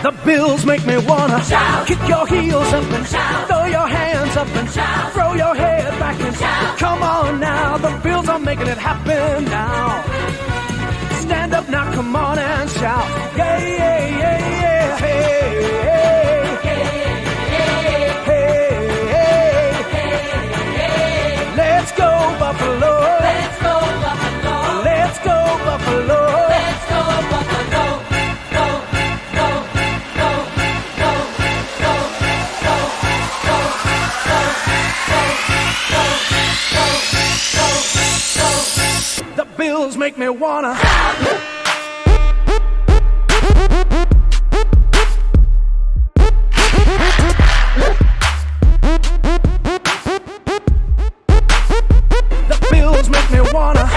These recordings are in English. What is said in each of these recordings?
The Bills make me wanna shout. Kick your heels up and shout. Throw your hands up and shout. Throw your head back and shout. Come on now, the Bills are making it happen now. Stand up now, come on and shout. Yeah, yeah, yeah, yeah. Hey, hey, hey, hey, hey. Let's go Buffalo. Let's go Buffalo. Let's go Buffalo. Let's go Buffalo. The Bills make me wanna. The Bills make me wanna.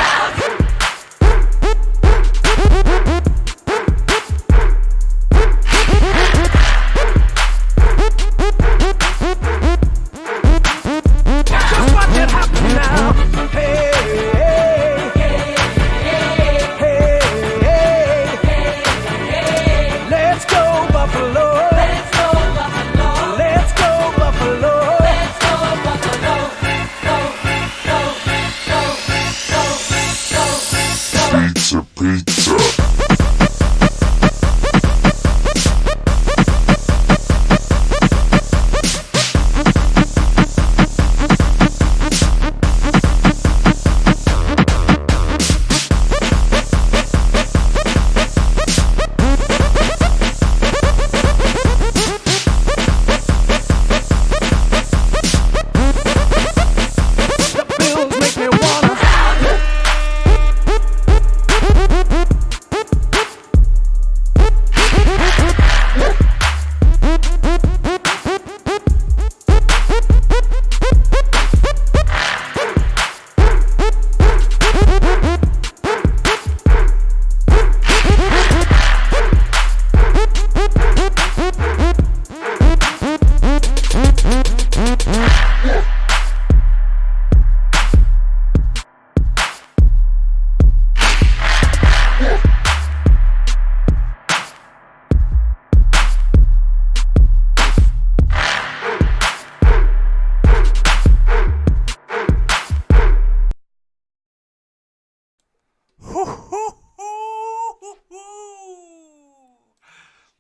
Just watch it happen now. Hey. Pizza.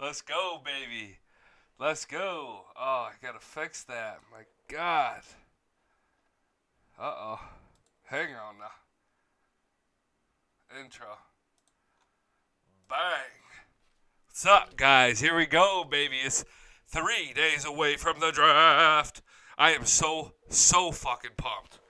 Let's go, baby. Let's go. Oh, I gotta fix that. My God. Uh-oh. Hang on now. Intro. Bang. What's up, guys? Here we go, baby. It's 3 days away from the draft. I am so fucking pumped.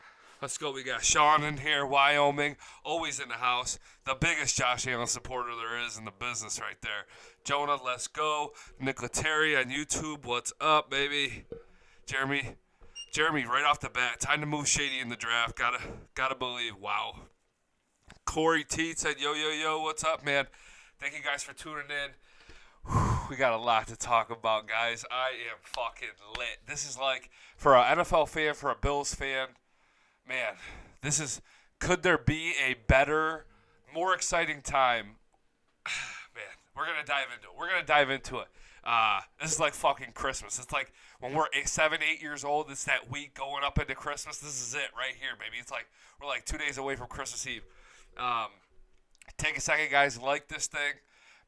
Let's go. We got Sean in here, Wyoming, always in the house. The biggest Josh Allen supporter there is in the business right there. Jonah, let's go. Nick Letary on YouTube, what's up, baby? Jeremy, right off the bat, time to move Shady in the draft. Gotta believe. Wow. Corey T said, yo, what's up, man? Thank you guys for tuning in. Whew, we got a lot to talk about, guys. I am fucking lit. This is like, for an NFL fan, for a Bills fan, man, could there be a better, more exciting time? Man, we're going to dive into it. This is like fucking Christmas. It's like when we're 7, 8 years old, it's that week going up into Christmas. This is it right here, baby. It's like we're like 2 days away from Christmas Eve. Take a second, guys. Like this thing.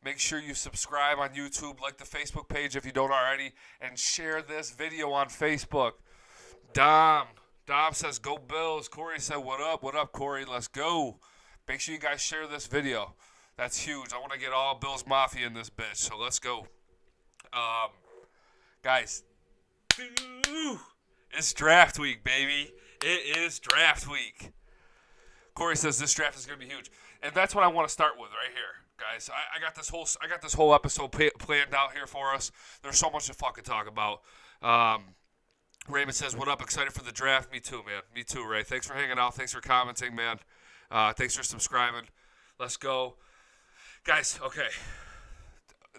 Make sure you subscribe on YouTube. Like the Facebook page if you don't already. And share this video on Facebook. Dom says, go Bills. Corey said, what up? What up, Corey? Let's go. Make sure you guys share this video. That's huge. I want to get all Bills Mafia in this bitch, so let's go. Guys, it's draft week, baby. It is draft week. Corey says this draft is going to be huge. And that's what I want to start with right here, guys. I got this whole episode planned out here for us. There's so much to fucking talk about. Raymond says, what up? Excited for the draft? Me too, man. Me too, Ray. Thanks for hanging out. Thanks for commenting, man. Thanks for subscribing. Let's go. Guys, okay.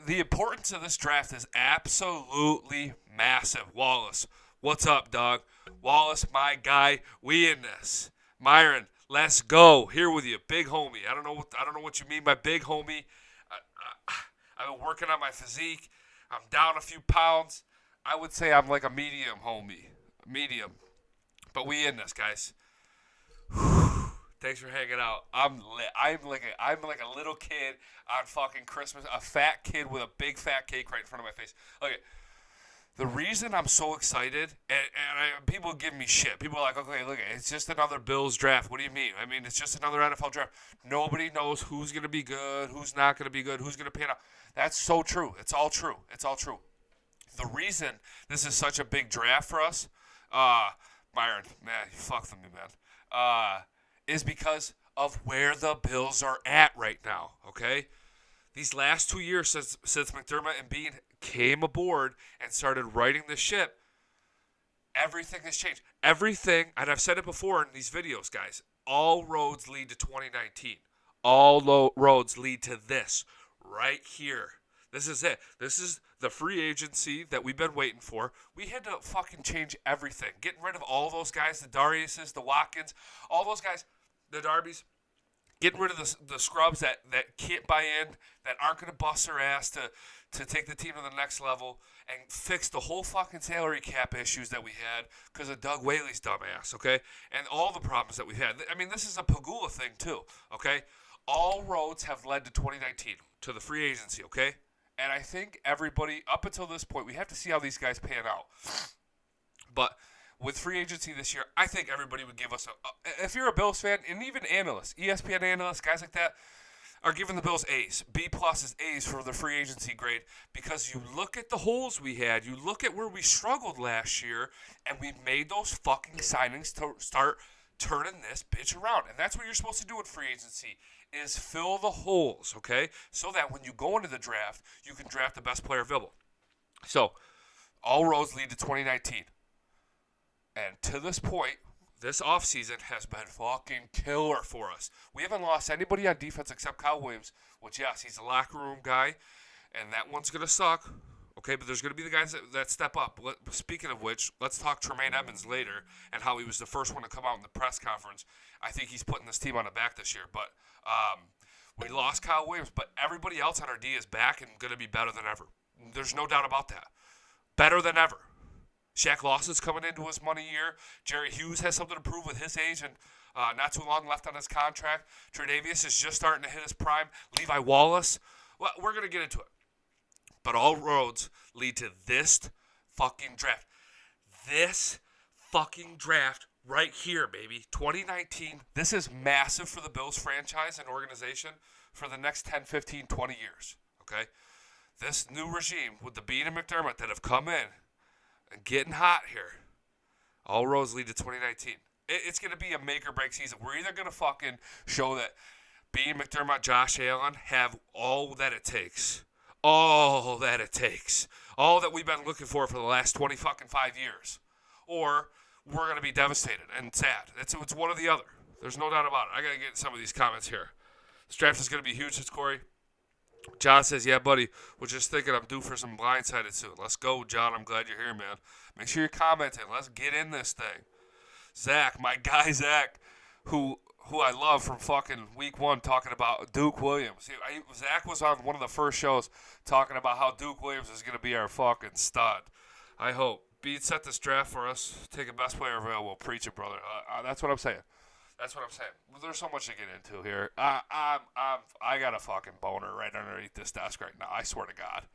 The importance of this draft is absolutely massive. Wallace, what's up, dog? Wallace, my guy. We in this. Myron, let's go. Here with you, big homie. I don't know what you mean by big homie. I've been working on my physique. I'm down a few pounds. I would say I'm like a medium, homie. Medium. But we in this, guys. Thanks for hanging out. I'm lit. I'm like a little kid on fucking Christmas. A fat kid with a big fat cake right in front of my face. Okay. The reason I'm so excited, people give me shit. People are like, okay, look, it's just another Bills draft. What do you mean? I mean, it's just another NFL draft. Nobody knows who's going to be good, who's not going to be good, who's going to pan out. That's so true. It's all true. It's all true. The reason this is such a big draft for us, Byron, man, you fucked with me, man, is because of where the Bills are at right now, okay? These last 2 years since McDermott and Bean came aboard and started righting the ship, everything has changed. Everything, and I've said it before in these videos, guys, all roads lead to 2019. All roads lead to this right here. This is it. This is the free agency that we've been waiting for. We had to fucking change everything. Getting rid of all those guys, the Dariuses, the Watkins, all those guys, the Darbys. Getting rid of the scrubs that can't buy in, that aren't going to bust their ass to take the team to the next level and fix the whole fucking salary cap issues that we had because of Doug Whaley's dumbass, okay? And all the problems that we've had. I mean, this is a Pagula thing too, okay? All roads have led to 2019, to the free agency, okay? And I think everybody, up until this point, we have to see how these guys pan out. But with free agency this year, I think everybody would give us if you're a Bills fan, and even analysts, ESPN analysts, guys like that, are giving the Bills A's. B plus is A's for the free agency grade because you look at the holes we had, you look at where we struggled last year, and we made those fucking signings to start turning this bitch around. And that's what you're supposed to do in free agency, is fill the holes, okay? So that when you go into the draft, you can draft the best player available. So, all roads lead to 2019. And to this point, this offseason has been fucking killer for us. We haven't lost anybody on defense except Kyle Williams, which, yes, he's a locker room guy, and that one's going to suck. Okay, but there's going to be the guys that step up. Speaking of which, let's talk Tremaine Edmonds later and how he was the first one to come out in the press conference. I think he's putting this team on the back this year. But we lost Kyle Williams, but everybody else on our D is back and going to be better than ever. There's no doubt about that. Better than ever. Shaq Lawson's coming into his money year. Jerry Hughes has something to prove with his age and not too long left on his contract. Tre'Davious is just starting to hit his prime. Levi Wallace. Well, we're going to get into it. But all roads lead to this fucking draft. This fucking draft right here, baby. 2019. This is massive for the Bills franchise and organization for the next 10, 15, 20 years. Okay? This new regime with the Bean and McDermott that have come in and getting hot here. All roads lead to 2019. It's going to be a make or break season. We're either going to fucking show that Bean, McDermott, Josh Allen have all that it takes. All that it takes. All that we've been looking for the last 20 fucking 5 years. Or we're going to be devastated and sad. It's one or the other. There's no doubt about it. I got to get some of these comments here. This draft is going to be huge, says Corey. John says, yeah, buddy, was just thinking I'm due for some Blindsided soon. Let's go, John. I'm glad you're here, man. Make sure you're commenting. Let's get in this thing. Zach, my guy Zach, who I love from fucking week one, talking about Duke Williams. Zach was on one of the first shows talking about how Duke Williams is going to be our fucking stud. I hope. Beat set this draft for us. Take a best player available. Preach it, brother. That's what I'm saying. That's what I'm saying. There's so much to get into here. I got a fucking boner right underneath this desk right now. I swear to God.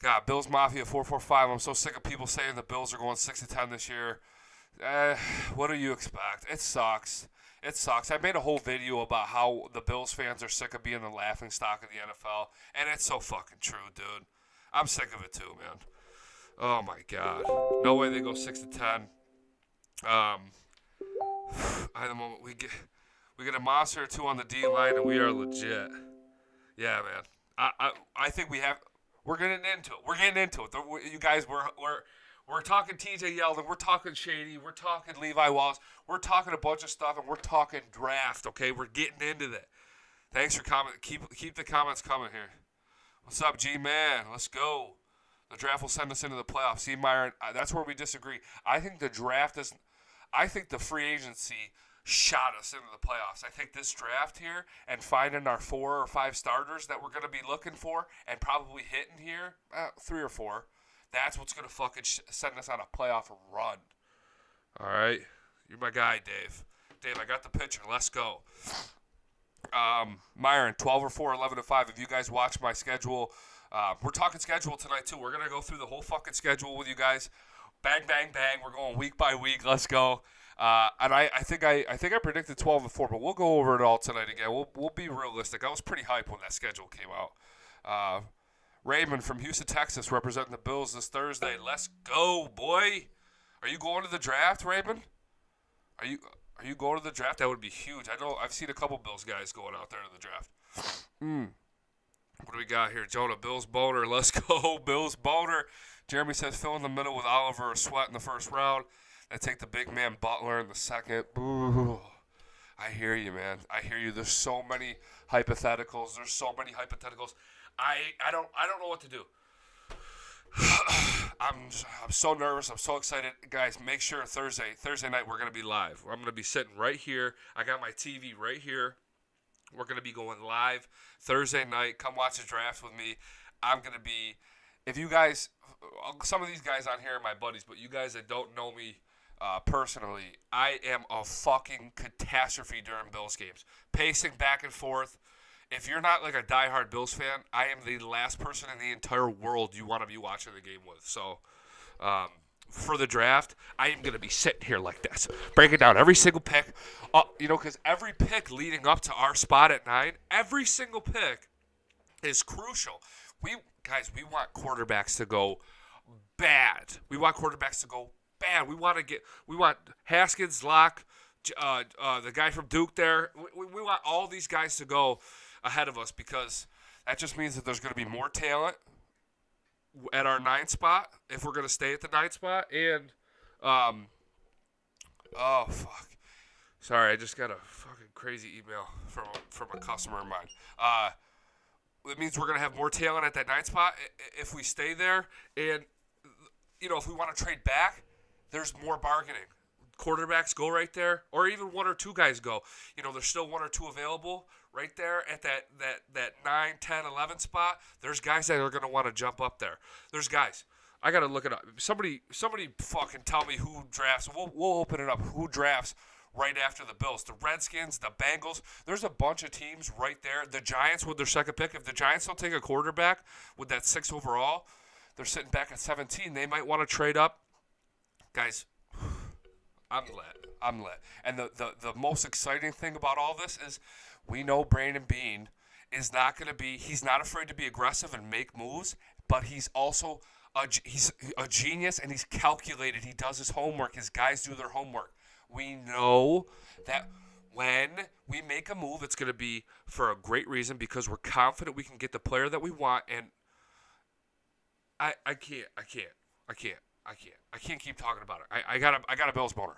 God, Bills Mafia 445. I'm so sick of people saying the Bills are going 6-10 this year. What do you expect? It sucks. It sucks. I made a whole video about how the Bills fans are sick of being the laughingstock of the NFL, and it's so fucking true, dude. I'm sick of it too, man. Oh my God. No way they go 6-10. At the moment we get a monster or two on the D line and we are legit. Yeah, man. I think we're getting into it. We're getting into it. You guys, we're talking TJ Yeldon, we're talking Shady, we're talking Levi Wallace, we're talking a bunch of stuff, and we're talking draft. Okay, we're getting into that. Thanks for commenting. Keep the comments coming here. What's up, G-Man? Let's go. The draft will send us into the playoffs. See, Myron, that's where we disagree. I think the draft is – I think the free agency shot us into the playoffs. I think this draft here and finding our 4 or 5 starters that we're going to be looking for and probably hitting here, 3 or 4, that's what's going to fucking send us on a playoff run. All right? You're my guy, Dave. Dave, I got the picture. Let's go. Myron, 12 or 4, 11 or 5. If you guys watch my schedule, we're talking schedule tonight, too. We're going to go through the whole fucking schedule with you guys. Bang, bang, bang. We're going week by week. Let's go. And I think I predicted 12 and 4, but we'll go over it all tonight again. We'll be realistic. I was pretty hyped when that schedule came out. Raymond from Houston, Texas, representing the Bills this Thursday. Let's go, boy. Are you going to the draft, Raymond? Are you going to the draft? That would be huge. I know I've seen a couple Bills guys going out there to the draft. What do we got here? Jonah, Bills boner. Let's go, Bills boner. Jeremy says fill in the middle with Oliver or Sweat in the first round. I take the big man Butler in the second. Boo. I hear you, man. I hear you. There's so many hypotheticals. I don't know what to do. I'm so nervous. I'm so excited. Guys, make sure Thursday night we're going to be live. I'm going to be sitting right here. I got my TV right here. We're going to be going live Thursday night. Come watch the draft with me. I'm going to be, if you guys, some of these guys on here are my buddies, but you guys that don't know me personally, I am a fucking catastrophe during Bills games. Pacing back and forth. If you're not like a diehard Bills fan, I am the last person in the entire world you want to be watching the game with. So, for the draft, I am going to be sitting here like this, breaking down every single pick. Because every pick leading up to our spot at 9, every single pick is crucial. We want quarterbacks to go bad. We want Haskins, Locke, the guy from Duke there. We want all these guys to go ahead of us because that just means that there's going to be more talent at our 9th spot if we're going to stay at the 9th spot. And, oh, fuck. Sorry, I just got a fucking crazy email from a customer of mine. It means we're going to have more talent at that 9th spot if we stay there. And, if we want to trade back, there's more bargaining. Quarterbacks go right there, or even 1 or 2 guys go. There's still 1 or 2 available right there at that 9, 10, 11 spot. There's guys that are going to want to jump up there. There's guys. I got to look it up. Somebody fucking tell me who drafts. We'll open it up. Who drafts right after the Bills? The Redskins, the Bengals. There's a bunch of teams right there. The Giants with their second pick. If the Giants don't take a quarterback with that 6 overall, they're sitting back at 17. They might want to trade up. Guys, I'm lit. And the most exciting thing about all this is we know Brandon Beane is not going to be – he's not afraid to be aggressive and make moves, but he's also he's a genius and he's calculated. He does his homework. His guys do their homework. We know that when we make a move, it's going to be for a great reason because we're confident we can get the player that we want. And I can't keep talking about it. I got a Bills boner.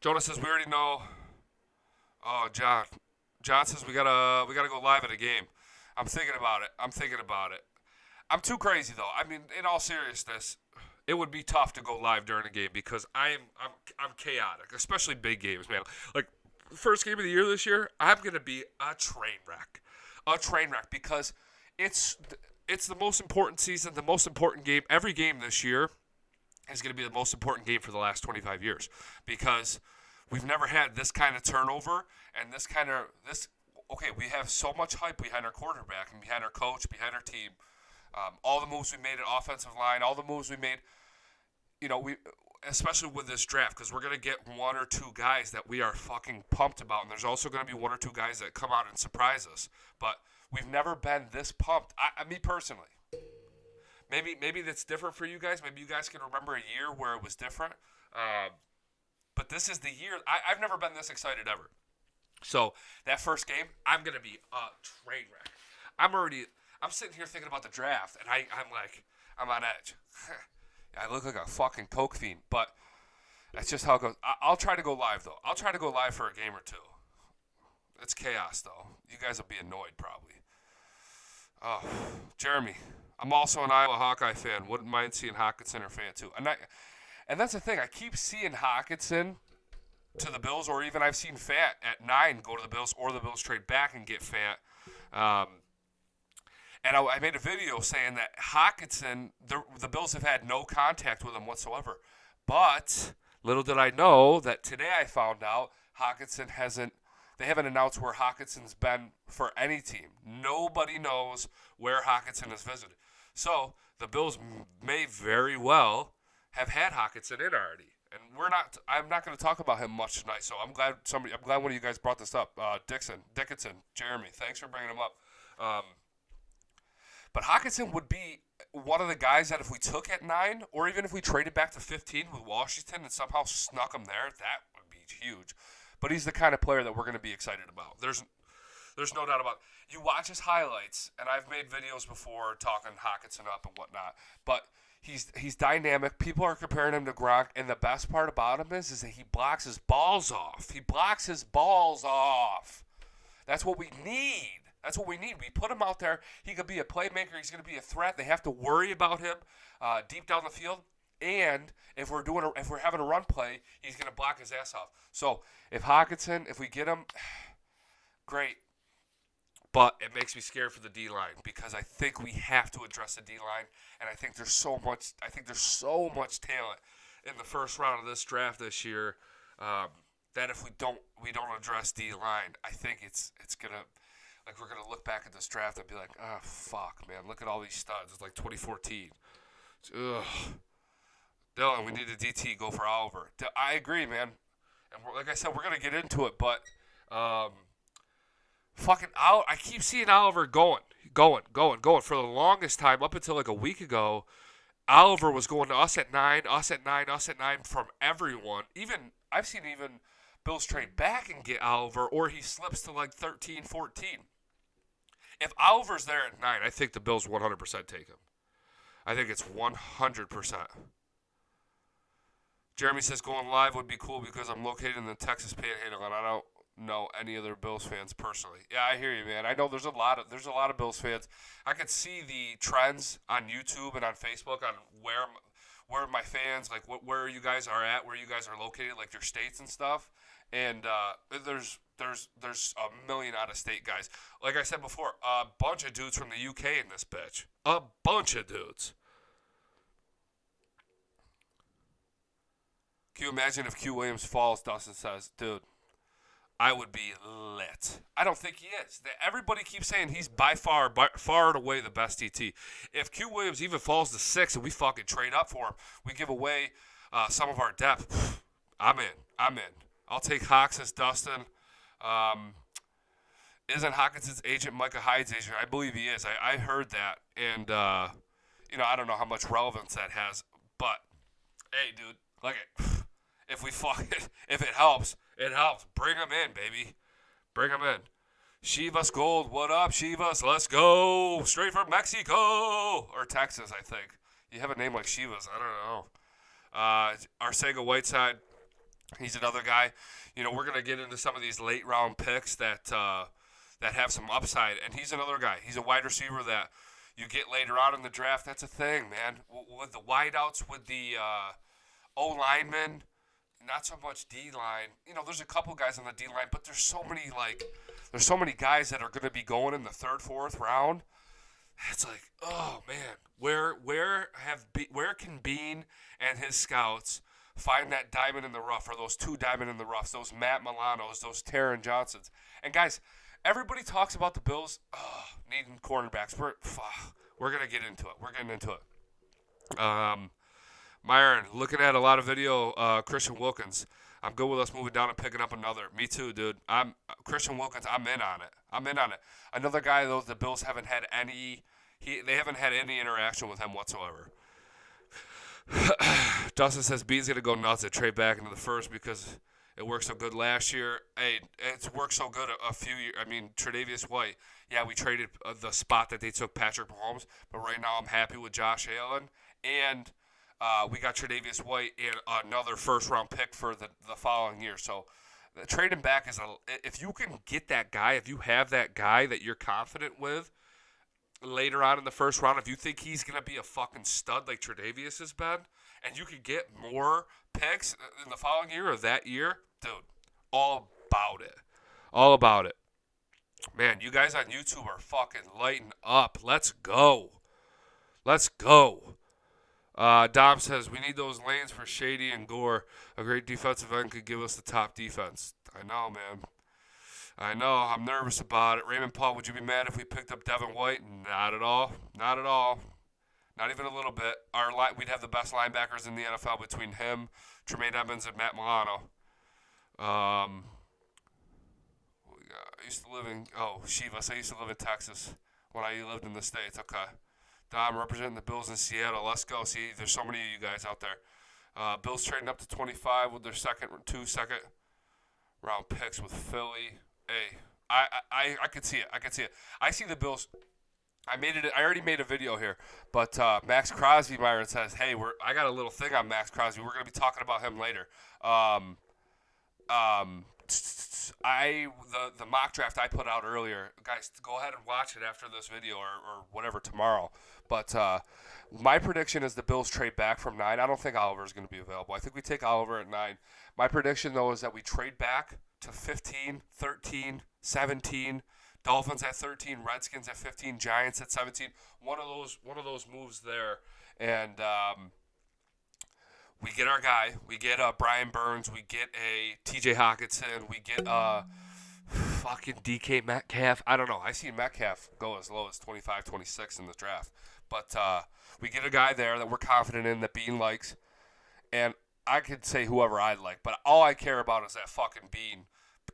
Jonah says we already know. Oh, John says we gotta go live at a game. I'm thinking about it. I'm too crazy though. I mean, in all seriousness, it would be tough to go live during a game because I'm chaotic, especially big games, man. Like first game of the year this year, I'm gonna be a train wreck because it's the most important season, the most important game. Every game this year is going to be the most important game for the last 25 years because we've never had this kind of turnover and we have so much hype behind our quarterback and behind our coach, behind our team. All the moves we made at offensive line, all the moves we made, especially with this draft because we're going to get 1 or 2 guys that we are fucking pumped about. And there's also going to be 1 or 2 guys that come out and surprise us. But we've never been this pumped. Me personally. Maybe that's different for you guys. Maybe you guys can remember a year where it was different. But this is the year. I've never been this excited ever. So that first game, I'm going to be a train wreck. I'm sitting here thinking about the draft, and I'm on edge. I look like a fucking coke fiend, but that's just how it goes. I'll try to go live, though. I'll try to go live for a game or 2. It's chaos, though. You guys will be annoyed, probably. Oh, Jeremy, I'm also an Iowa Hawkeye fan. Wouldn't mind seeing Hawkinson or fan, too. And that's the thing. I keep seeing Hawkinson to the Bills, or even I've seen Fat at 9 go to the Bills, or the Bills trade back and get Fat. And I made a video saying that Hawkinson, the Bills have had no contact with him whatsoever. But little did I know that today I found out Hawkinson they haven't announced where Hawkinson's been for any team. Nobody knows where Hawkinson has visited. So the Bills may very well have had Hawkinson in already. And I'm not going to talk about him much tonight. So I'm glad one of you guys brought this up. Dickinson, Jeremy, thanks for bringing him up. But Hawkinson would be one of the guys that if we took at 9, or even if we traded back to 15 with Washington and somehow snuck him there, that would be huge. But he's the kind of player that we're going to be excited about. There's no doubt about it. You watch his highlights, and I've made videos before talking Hawkinson up and whatnot. But he's dynamic. People are comparing him to Gronk, and the best part about him is that he blocks his balls off. He blocks his balls off. That's what we need. That's what we need. We put him out there. He could be a playmaker. He's going to be a threat. They have to worry about him deep down the field. And if we're having a run play, he's going to block his ass off. So if we get him, great. But it makes me scared for the D-line because I think we have to address the D-line, and I think there's so much talent in the first round of this draft this year that if we don't address D-line, I think it's gonna, like, we're gonna look back at this draft and be like, oh fuck, man, look at all these studs. It's like 2014. Ugh. Dylan, we need a DT. Go for Oliver. I agree, man. And like I said, we're gonna get into it, but fucking I keep seeing Oliver going for the longest time up until like a week ago. Oliver was going to us at 9 from everyone. Even I've seen Bills trade back and get Oliver, or he slips to like 13, 14. If Oliver's there at 9, I think the Bills 100% take him. I think it's 100%. Jeremy says going live would be cool because I'm located in the Texas Panhandle and I don't know any other Bills fans personally. Yeah, I hear you, man. I know there's a lot of Bills fans. I could see the trends on YouTube and on Facebook on where my fans, like where you guys are at, where you guys are located, like your states and stuff. And there's a million out of state guys. Like I said before, a bunch of dudes from the UK in this bitch. A bunch of dudes. Can you imagine if Q Williams falls? Dustin says, dude, I would be lit. I don't think he is. Everybody keeps saying he's by far and away the best DT. If Q Williams even falls to 6 and we fucking trade up for him, we give away some of our depth, I'm in. I'll take Hawks as Dustin. Isn't Hawkinson's agent Micah Hyde's agent? I believe he is. I heard that. And, I don't know how much relevance that has. But, hey, dude, look at if it helps, it helps. Bring him in, baby. Bring him in. Chivas Gold, what up, Chivas? Let's go. Straight from Mexico. Or Texas, I think. You have a name like Chivas. I don't know. Arcega Whiteside, he's another guy. We're going to get into some of these late round picks that have some upside. And he's another guy. He's a wide receiver that you get later on in the draft. That's a thing, man. With the wideouts, with the O-linemen, not so much D-line. There's a couple guys on the D-line, but there's so many guys that are going to be going in the 3rd, 4th round. It's like, oh man, where can Bean and his scouts find that diamond in the rough, or those 2 diamond in the roughs, those Matt Milanos, those Taron Johnsons? And guys, everybody talks about the Bills needing cornerbacks. We're gonna get into it. We're getting into it. Myron, looking at a lot of video, Christian Wilkins. I'm good with us moving down and picking up another. Me too, dude. Christian Wilkins, I'm in on it. Another guy, though, the Bills haven't had any interaction with him whatsoever. Dustin says Bean's going to go nuts and trade back into the 1st because it worked so good last year. Hey, it's worked so good a few years. I mean, Tre'Davious White, yeah, we traded the spot that they took Patrick Mahomes, but right now I'm happy with Josh Allen. And we got Tre'Davious White and another 1st-round pick for the following year. So trading back if you can get that guy, if you have that guy that you're confident with later on in the 1st round, if you think he's going to be a fucking stud like Tre'Davious has been, and you could get more picks in the following year or that year, dude, all about it. All about it. Man, you guys on YouTube are fucking lighting up. Let's go. Let's go. Dom says, we need those lanes for Shady and Gore. A great defensive end could give us the top defense. I know, man. I know. I'm nervous about it. Raymond Paul, would you be mad if we picked up Devin White? Not at all. Not at all. Not even a little bit. We'd have the best linebackers in the NFL between him, Tremaine Edmonds, and Matt Milano. I used to live in, Shivas. I used to live in Texas when I lived in the States. Okay. Dom, representing the Bills in Seattle. Let's go. See, there's so many of you guys out there. Bills trading up to 25 with their two second round picks with Philly. Hey, I could see it. I could see it. I see the Bills. I already made a video here, but Max Crosby, Myron says, "Hey, I got a little thing on Max Crosby. We're gonna be talking about him later." The mock draft I put out earlier, guys, go ahead and watch it after this video or whatever tomorrow. But my prediction is the Bills trade back from 9. I don't think Oliver is going to be available. I think we take Oliver at 9. My prediction, though, is that we trade back to 15, 13, 17. Dolphins at 13, Redskins at 15, Giants at 17. One of those moves there, and we get our guy. We get Brian Burns. We get a T.J. Hawkinson. We get fucking DK Metcalf. I don't know. I see Metcalf go as low as 25, 26 in the draft. But we get a guy there that we're confident in, that Bean likes. And I could say whoever I like, but all I care about is that fucking Bean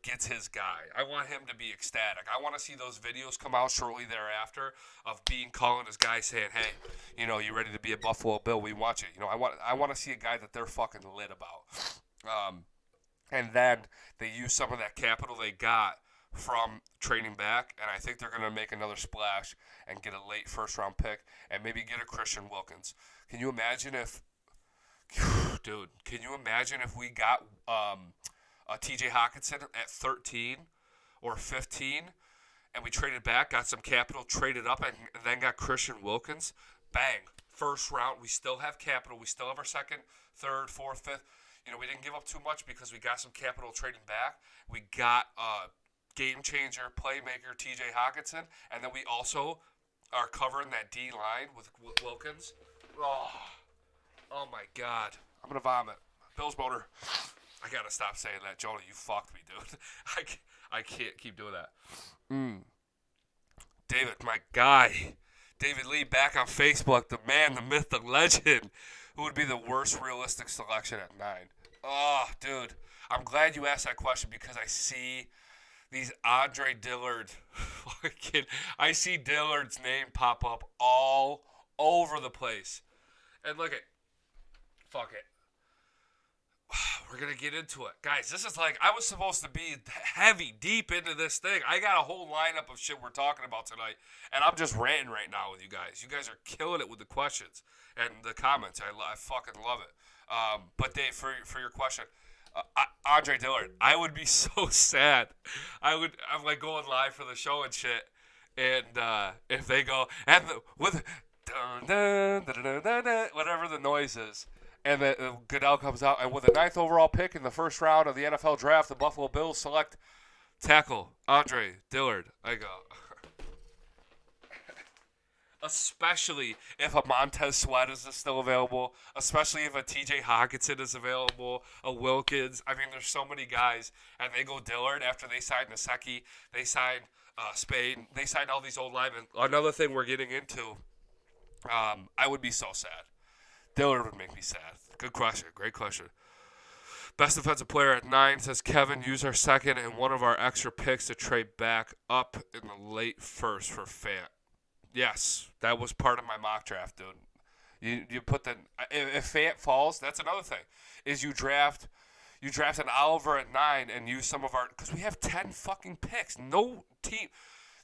gets his guy. I want him to be ecstatic. I want to see those videos come out shortly thereafter of Bean calling his guy saying, "Hey, you ready to be a Buffalo Bill? We want you." I want to see a guy that they're fucking lit about. And then they use some of that capital they got from trading back, and I think they're going to make another splash and get a late first-round pick and maybe get a Christian Wilkins. Can you imagine if we got T.J. Hawkinson at 13 or 15, and we traded back, got some capital, traded up, and then got Christian Wilkins? Bang. First round. We still have capital. We still have our second, third, fourth, fifth. We didn't give up too much because we got some capital trading back. We got game changer, playmaker T.J. Hawkinson, and then we also are covering that D line with Wilkins. Oh my God. I'm going to vomit. Bills motor. I got to stop saying that. Jonah, you fucked me, dude. I can't keep doing that. David, my guy. David Lee back on Facebook. The man, the myth, the legend. Who would be the worst realistic selection at 9? Oh, dude. I'm glad you asked that question because I see these Andre Dillard. I see Dillard's name pop up all over the place. And look at. Fuck it. We're going to get into it. Guys, this is like, I was supposed to be deep into this thing. I got a whole lineup of shit we're talking about tonight, and I'm just ranting right now with you guys. You guys are killing it with the questions and the comments. I fucking love it. But Dave, for your question, Andre Dillard, I would be so sad. I'm like going live for the show and shit, and if they go, and with whatever the noise is, and Goodell comes out, and with the 9th overall pick in the first round of the NFL draft, the Buffalo Bills select tackle Andre Dillard. I go, especially if a Montez Sweat is still available, especially if a T.J. Hawkinson is available, a Wilkins. I mean, there's so many guys, and they go Dillard after they signed Nasecki, they signed Spain, they signed all these old linemen. Another thing we're getting into, I would be so sad. Dillard would make me sad. Good question. Great question. Best defensive player at 9 says Kevin, use our second and one of our extra picks to trade back up in the late first for Fant. Yes, that was part of my mock draft, dude. You put if Fant falls, that's another thing. Is you draft an Oliver at 9 and use some of our, because we have 10 fucking picks. No team.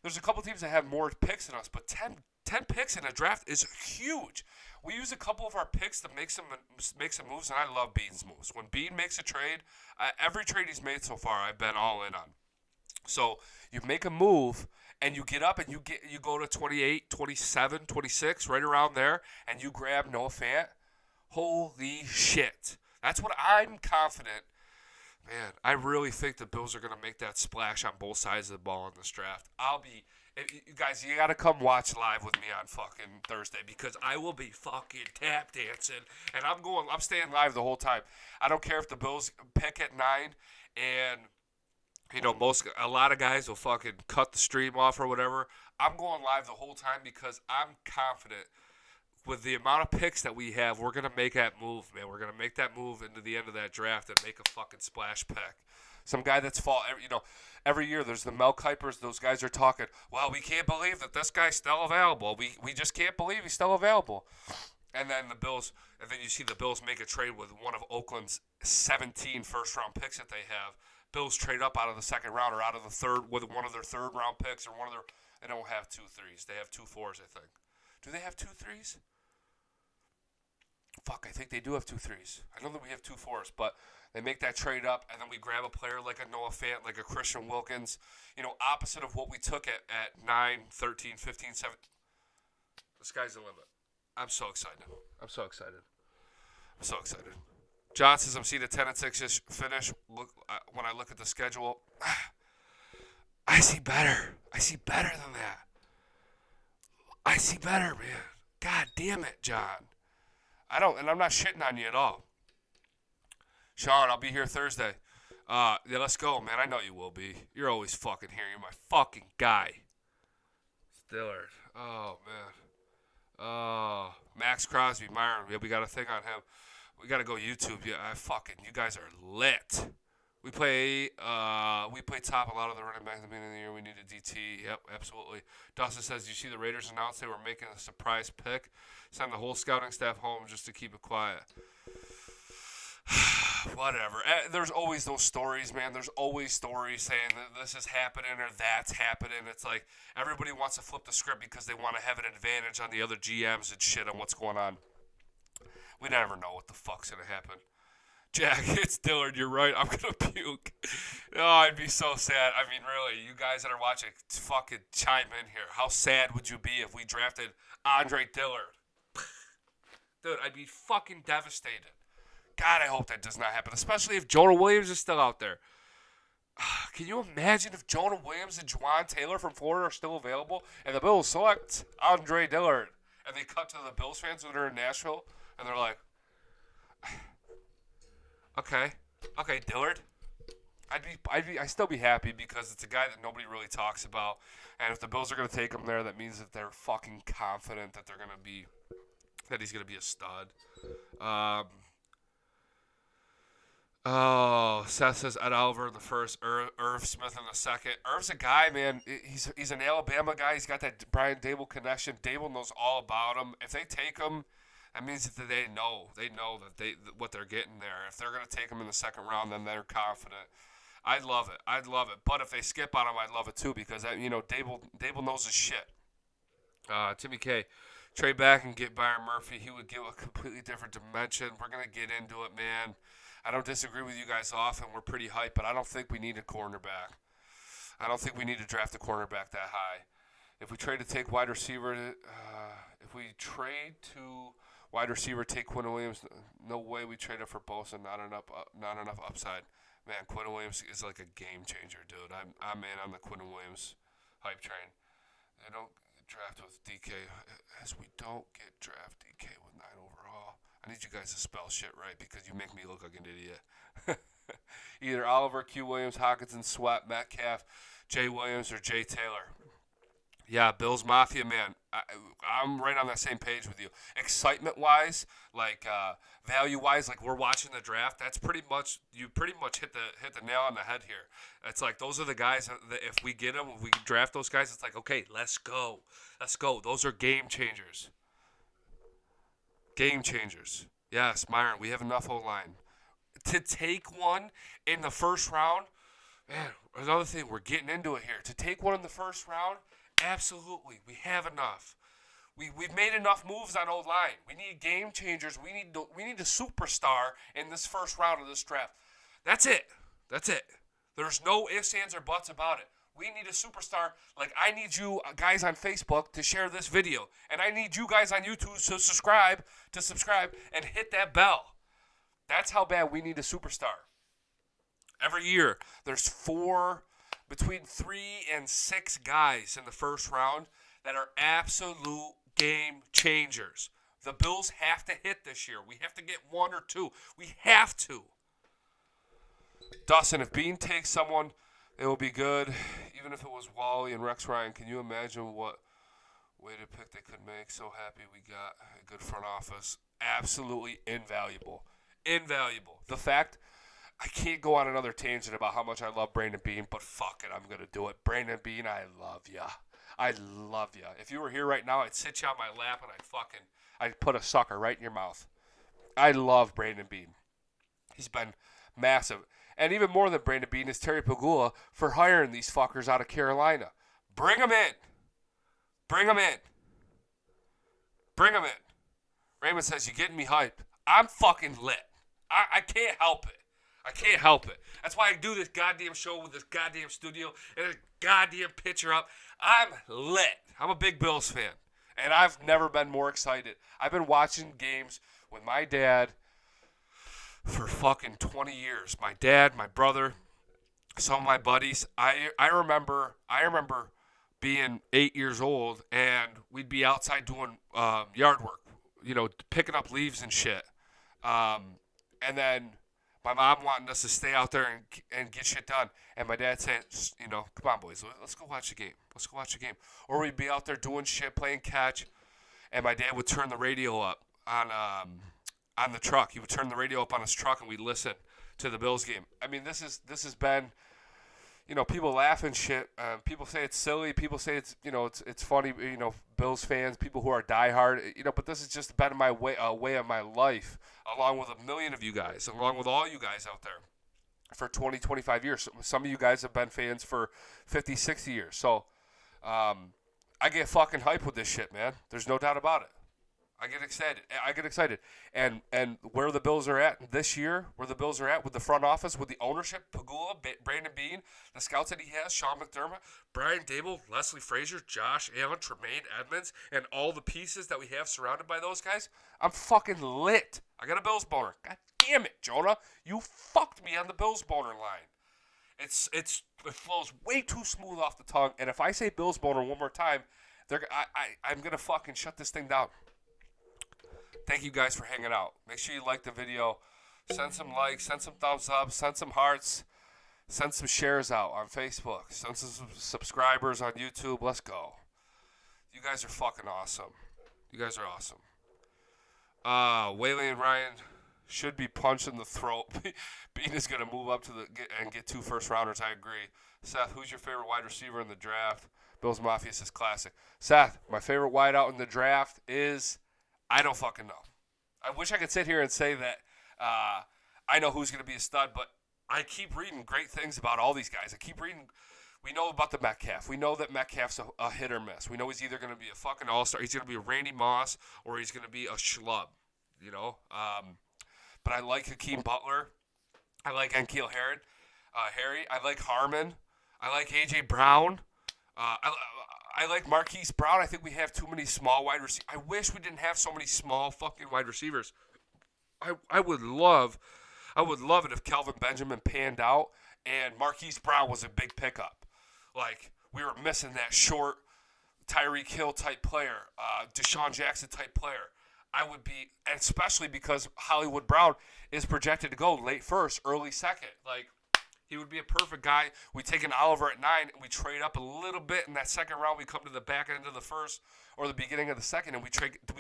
There's a couple teams that have more picks than us, but 10 picks in a draft is huge. We use a couple of our picks to make some moves, and I love Bean's moves. When Bean makes a trade, every trade he's made so far, I've been all in on. So you make a move, and you get up, and you go to 28, 27, 26, right around there, and you grab Noah Fant. Holy shit. That's what I'm confident. Man, I really think the Bills are going to make that splash on both sides of the ball in this draft. You guys, you got to come watch live with me on fucking Thursday because I will be fucking tap dancing and I'm staying live the whole time. I don't care if the Bills pick at 9 and a lot of guys will fucking cut the stream off or whatever. I'm going live the whole time because I'm confident with the amount of picks that we have, we're going to make that move, man. We're going to make that move into the end of that draft and make a fucking splash pick. Some guy that's every year there's the Mel Kipers. Those guys are talking, well, we can't believe that this guy's still available. We just can't believe he's still available. And then you see the Bills make a trade with one of Oakland's 17 first-round picks that they have. Bills trade up out of the second round or out of the third with one of their third-round picks or they don't have 2 3s. They have 2 4s, I think. Do they have 2 3s? Fuck, I think they do have 2 3s. I know that we have 2 4s, but they make that trade up, and then we grab a player like a Noah Fant, like a Christian Wilkins, opposite of what we took at 9, 13, 15, 17. The sky's the limit. I'm so excited. John says, I'm seeing a 10-6 finish. When I look at the schedule, I see better. I see better than that. I see better, man. God damn it, John. I'm not shitting on you at all. Sean, I'll be here Thursday. Yeah, let's go, man. I know you will be. You're always fucking here. You're my fucking guy. Stillard. Oh, man. Oh, Max Crosby, Myron. Yeah, we got a thing on him. We got to go YouTube. Yeah, you guys are lit. We play top a lot of the running backs at the beginning of the year. We need a DT. Yep, absolutely. Dustin says, you see the Raiders announced they were making a surprise pick? Send the whole scouting staff home just to keep it quiet. Whatever. There's always those stories, man. There's always stories saying that this is happening or that's happening. It's like everybody wants to flip the script because they want to have an advantage on the other GMs and shit on what's going on. We never know what the fuck's going to happen. Jack, it's Dillard. You're right. I'm going to puke. Oh, I'd be so sad. I mean, really, you guys that are watching, fucking chime in here. How sad would you be if we drafted Andre Dillard? Dude, I'd be fucking devastated. God, I hope that does not happen, especially if Jonah Williams is still out there. Can you imagine if Jonah Williams and Juwan Taylor from Florida are still available and the Bills select Andre Dillard and they cut to the Bills fans when they're in Nashville and they're like, okay, Dillard. I'd still be happy because it's a guy that nobody really talks about, and if the Bills are gonna take him there, that means that they're fucking confident that he's gonna be a stud. Oh, Seth says Ed Oliver in the first, Irv Smith in the second. Irv's a guy, man. He's an Alabama guy. He's got that Brian Dable connection. Dable knows all about him. If they take him, that means that they know that what they're getting there. If they're gonna take him in the second round, then they're confident. I'd love it. But if they skip on him, I'd love it too because Dable knows his shit. Timmy K, trade back and get Byron Murphy. He would give a completely different dimension. We're gonna get into it, man. I don't disagree with you guys often. We're pretty hyped, but I don't think we need a cornerback. I don't think we need to draft a cornerback that high. If we trade to take wide receiver, take Quinn Williams, no way we trade up for Bosa. Not enough upside. Man, Quinn Williams is like a game changer, dude. I'm in on the Quinn Williams hype train. They don't draft with DK, as we don't get draft DK with 9 overall. I need you guys to spell shit right because you make me look like an idiot. Either Oliver, Q Williams, Hawkinson, Sweat, Metcalf, Jay Williams, or Jay Taylor. Yeah, Bills Mafia, man. I'm right on that same page with you. Excitement-wise, value-wise, we're watching the draft. That's you pretty much hit the nail on the head here. It's like those are the guys that if we get them, if we draft those guys, it's like, okay, let's go. Those are game changers. Game changers. Yes, Myron, we have enough O-line. To take one in the first round, man, another thing, we're getting into it here. To take one in the first round, absolutely, we have enough. We've made enough moves on O-line. We need game changers. We need a superstar in this first round of this draft. That's it. There's no ifs, ands, or buts about it. We need a superstar. Like, I need you guys on Facebook to share this video. And I need you guys on YouTube to subscribe and hit that bell. That's how bad we need a superstar. Every year, there's between 3 and 6 guys in the first round that are absolute game changers. The Bills have to hit this year. We have to get 1 or 2. We have to. Dustin, if Bean takes someone, it will be good. Even if it was Wally and Rex Ryan, can you imagine what way to pick they could make? So happy we got a good front office. Absolutely invaluable. Invaluable. The fact, I can't go on another tangent about how much I love Brandon Bean, but fuck it, I'm going to do it. Brandon Bean, I love ya. I love ya. If you were here right now, I'd sit you on my lap and I'd put a sucker right in your mouth. I love Brandon Bean. He's been massive. And even more than Brandon Bean is Terry Pagula for hiring these fuckers out of Carolina. Bring them in. Bring them in. Bring them in. Raymond says, you're getting me hyped. I'm fucking lit. I can't help it. I can't help it. That's why I do this goddamn show with this goddamn studio and this goddamn picture up. I'm lit. I'm a big Bills fan. And I've never been more excited. I've been watching games with my dad for fucking 20 years. My dad, my brother, some of my buddies. I remember being 8 years old and we'd be outside doing yard work, picking up leaves and shit. And then my mom wanting us to stay out there and get shit done. And my dad saying, come on, boys, let's go watch the game. Let's go watch the game. Or we'd be out there doing shit, playing catch, and my dad would turn the radio up on the truck. He would turn the radio up on his truck, and we'd listen to the Bills game. I mean, this has been, people laugh and shit. People say it's silly. People say it's funny. Bills fans, people who are diehard. But this has just been my way of my life, along with a million of you guys, along with all you guys out there, for 20, 25 years. Some of you guys have been fans for 50, 60 years. So, I get fucking hyped with this shit, man. There's no doubt about it. I get excited. And where the Bills are at this year, where the Bills are at with the front office, with the ownership, Pagula, Brandon Bean, the scouts that he has, Sean McDermott, Brian Dable, Leslie Frazier, Josh Allen, Tremaine Edmonds, and all the pieces that we have surrounded by those guys, I'm fucking lit. I got a Bills boner. God damn it, Jonah. You fucked me on the Bills boner line. It flows way too smooth off the tongue, and if I say Bills boner one more time, I'm going to fucking shut this thing down. Thank you guys for hanging out. Make sure you like the video. Send some likes. Send some thumbs up. Send some hearts. Send some shares out on Facebook. Send some subscribers on YouTube. Let's go. You guys are fucking awesome. You guys are awesome. Whaley and Ryan should be punched in the throat. Bean is going to move up and get 2 first-rounders. I agree. Seth, who's your favorite wide receiver in the draft? Bills Mafia says classic. Seth, my favorite wideout in the draft is... I don't fucking know. I wish I could sit here and say that I know who's going to be a stud, but I keep reading great things about all these guys. I keep reading. We know about the Metcalf. We know that Metcalf's a hit or miss. We know he's either going to be a fucking all-star, he's going to be a Randy Moss, or he's going to be a schlub, But I like Hakeem Butler. I like N'Keal Harry. I like Harmon. I like A.J. Brown. I like Marquise Brown. I think we have too many small wide receivers. I wish we didn't have so many small fucking wide receivers. I would love it if Kelvin Benjamin panned out and Marquise Brown was a big pickup. Like, we were missing that short Tyreek Hill type player, Deshaun Jackson type player. I would be, and especially because Hollywood Brown is projected to go late first, early second. Like, he would be a perfect guy. We take an Oliver at 9, and we trade up a little bit in that second round. We come to the back end of the first or the beginning of the second, and we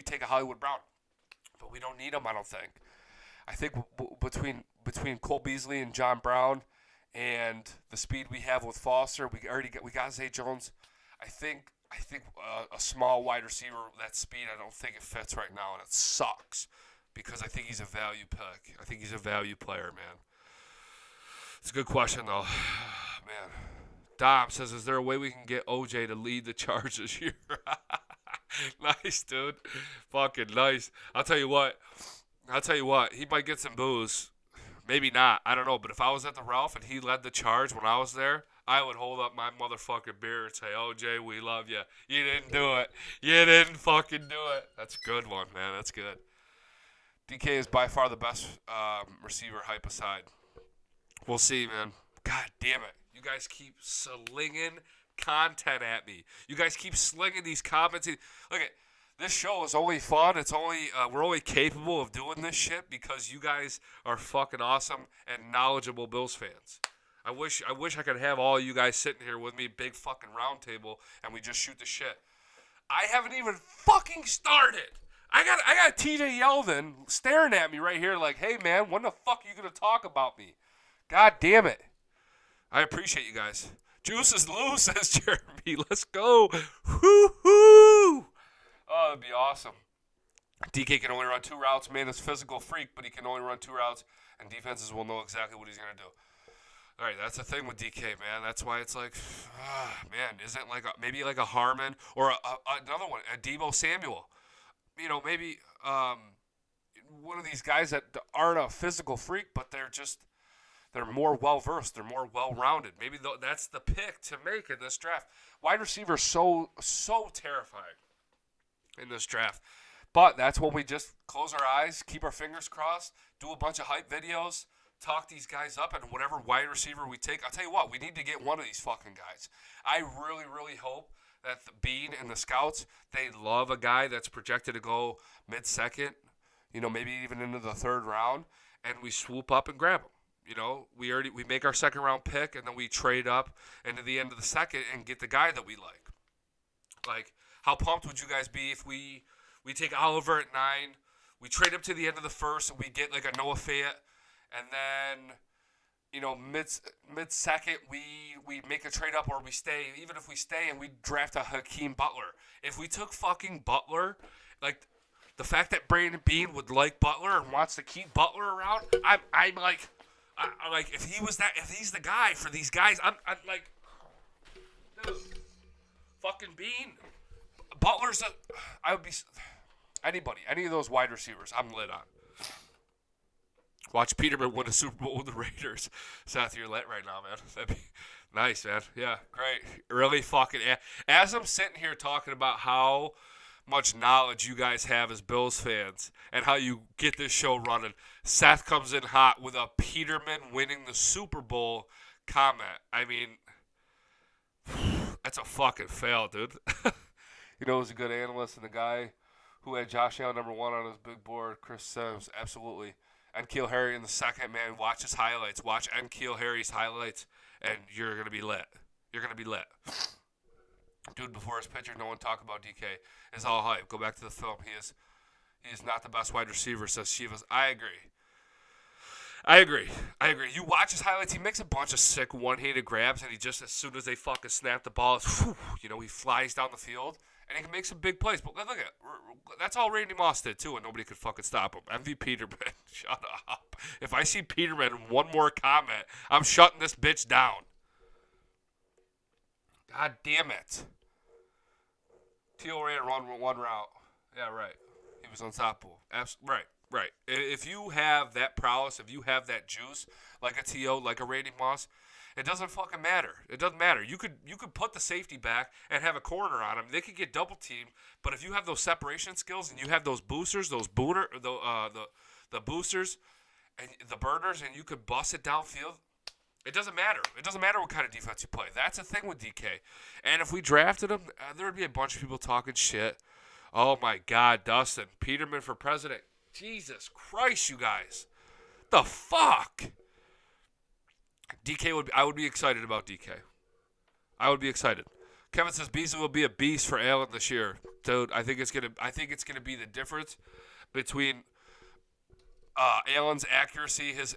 take a Hollywood Brown. But we don't need him, I don't think. I think between Cole Beasley and John Brown and the speed we have with Foster, we got Zay Jones. I think a small wide receiver with that speed, I don't think it fits right now, and it sucks because I think he's a value pick. I think he's a value player, man. It's a good question, though. Man. Dom says, is there a way we can get OJ to lead the charge this year? Nice, dude. Fucking nice. I'll tell you what. He might get some boos. Maybe not. I don't know. But if I was at the Ralph and he led the charge when I was there, I would hold up my motherfucking beer and say, OJ, we love you. You didn't do it. You didn't fucking do it. That's a good one, man. That's good. DK is by far the best receiver, hype aside. We'll see, man. God damn it. You guys keep slinging content at me. You guys keep slinging these comments. Look at this show is only fun. It's only we're only capable of doing this shit because you guys are fucking awesome and knowledgeable Bills fans. I wish I could have all you guys sitting here with me, big fucking round table, and we just shoot the shit. I haven't even fucking started. I got TJ Yeldon staring at me right here like, hey man, when the fuck are you gonna talk about me? God damn it. I appreciate you guys. Juice is loose, says Jeremy. Let's go. Woo-hoo! Oh, that'd be awesome. DK can only run 2 routes. Man is a physical freak, but he can only run 2 routes, and defenses will know exactly what he's going to do. All right, that's the thing with DK, man. That's why it's like, man, isn't like maybe like a Harmon or another one, a Deebo Samuel. You know, maybe one of these guys that aren't a physical freak, but they're more well-versed. They're more well-rounded. Maybe that's the pick to make in this draft. Wide receiver is so terrifying in this draft. But that's when we just close our eyes, keep our fingers crossed, do a bunch of hype videos, talk these guys up, and whatever wide receiver we take. I'll tell you what, we need to get one of these fucking guys. I really, really hope that the Bean and the scouts, they love a guy that's projected to go mid-second, you know, maybe even into the 3rd round, and we swoop up and grab him. You know, we make our 2nd round pick, and then we trade up into the end of the 2nd and get the guy that we like. Like, how pumped would you guys be if we take Oliver at 9, we trade up to the end of the 1st, and we get like a Noah Fayette, and then, you know, mid-second, we make a trade up or we stay. Even if we stay and we draft a Hakeem Butler. If we took fucking Butler, like, the fact that Brandon Bean would like Butler and wants to keep Butler around, I'm like, if he's the guy for these guys, I'm like, dude, fucking Bean. Butler's I would be, any of those wide receivers, I'm lit on. Watch Peterman win a Super Bowl with the Raiders. Seth, you're lit right now, man. That'd be nice, man. Yeah, great. Really fucking, as I'm sitting here talking about how much knowledge you guys have as Bills fans and how you get this show running, Seth comes in hot with a Peterman winning the Super Bowl comment. I mean, that's a fucking fail, dude. You know, he's a good analyst and the guy who had Josh Allen number 1 on his big board, Chris Sims, absolutely. And N'Keal Harry in the 2nd, man. Watch his highlights. Watch N'Keal Harry's highlights, and you're going to be lit. You're going to be lit. Dude, before his picture, no one talk about DK. It's all hype. Go back to the film. He is not the best wide receiver, says Shivas. I agree. You watch his highlights. He makes a bunch of sick one-handed grabs, and he just, as soon as they fucking snap the ball, he flies down the field, and he can make some big plays. But look at it. That's all Randy Moss did, too, and nobody could fucking stop him. MV Peterman, shut up. If I see Peterman in one more comment, I'm shutting this bitch down. God damn it. Teal ran one route. Yeah, right. He was unstoppable. Right. If you have that prowess, if you have that juice, like a T.O., like a Randy Moss, it doesn't fucking matter. It doesn't matter. You could put the safety back and have a corner on him. They could get double teamed, but if you have those separation skills and you have those boosters, the boosters and the burners, and you could bust it downfield, it doesn't matter. It doesn't matter what kind of defense you play. That's the thing with DK. And if we drafted him, there would be a bunch of people talking shit. Oh my God, Dustin Peterman for president. Jesus Christ, you guys. The fuck? I would be excited about DK. I would be excited. Kevin says Beasley will be a beast for Allen this year. Dude, I think it's gonna be the difference between Allen's accuracy, his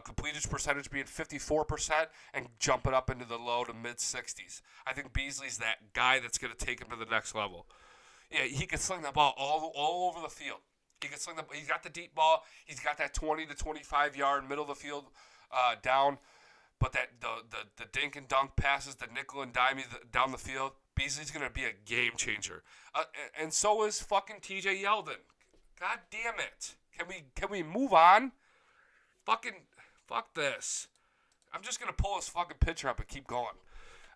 completion percentage being 54% and jumping up into the low to mid 60s. I think Beasley's that guy that's gonna take him to the next level. Yeah, he can sling the ball all over the field. He's got the deep ball. He's got that 20 to 25 yard middle of the field down. But that the dink and dunk passes, the nickel and dime down the field, Beasley's gonna be a game changer. And so is fucking TJ Yeldon. God damn it! Can we move on? Fuck this. I'm just going to pull his fucking picture up and keep going.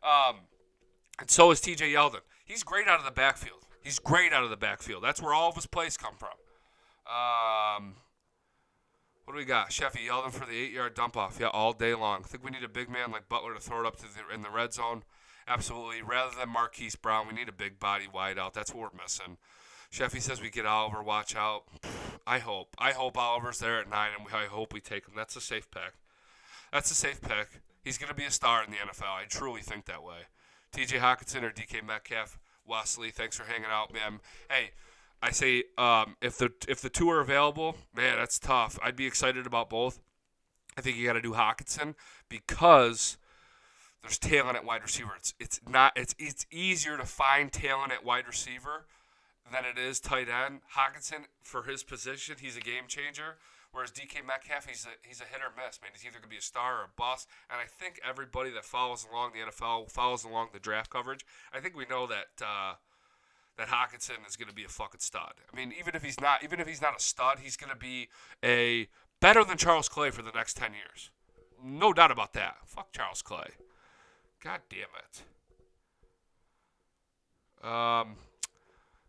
And so is TJ Yeldon. He's great out of the backfield. That's where all of his plays come from. What do we got? Sheffy Yeldon for the 8-yard dump off. Yeah, all day long. I think we need a big man like Butler to throw it up in the red zone. Absolutely. Rather than Marquise Brown, we need a big body wide out. That's what we're missing. Sheffy says we get Oliver. Watch out. I hope Oliver's there at 9, and I hope we take him. That's a safe pick. He's going to be a star in the NFL. I truly think that way. TJ Hawkinson or DK Metcalf. Wesley, thanks for hanging out, man. Hey, I say if the two are available, man, that's tough. I'd be excited about both. I think you got to do Hawkinson because there's talent at wide receiver. It's easier to find talent at wide receiver than it is tight end. Hawkinson, for his position, he's a game changer. Whereas DK Metcalf, he's a hit or miss, man. He's either going to be a star or a bust. And I think everybody that follows along the NFL, follows along the draft coverage, I think we know that that Hawkinson is going to be a fucking stud. I mean, even if he's not a stud, he's going to be a better than Charles Clay for the next 10 years. No doubt about that. Fuck Charles Clay. God damn it.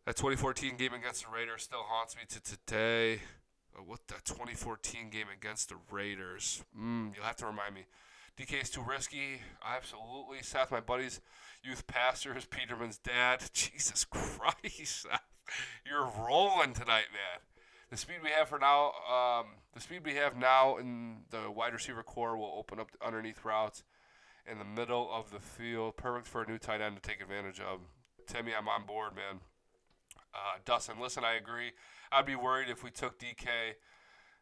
That 2014 game against the Raiders still haunts me to today. What the 2014 game against the Raiders? You'll have to remind me. DK is too risky. Absolutely. Seth, my buddy's youth pastor, is Peterman's dad. Jesus Christ. You're rolling tonight, man. The speed we have now in the wide receiver core will open up underneath routes in the middle of the field. Perfect for a new tight end to take advantage of. Timmy, I'm on board, man. Dustin, listen, I agree. I'd be worried if we took DK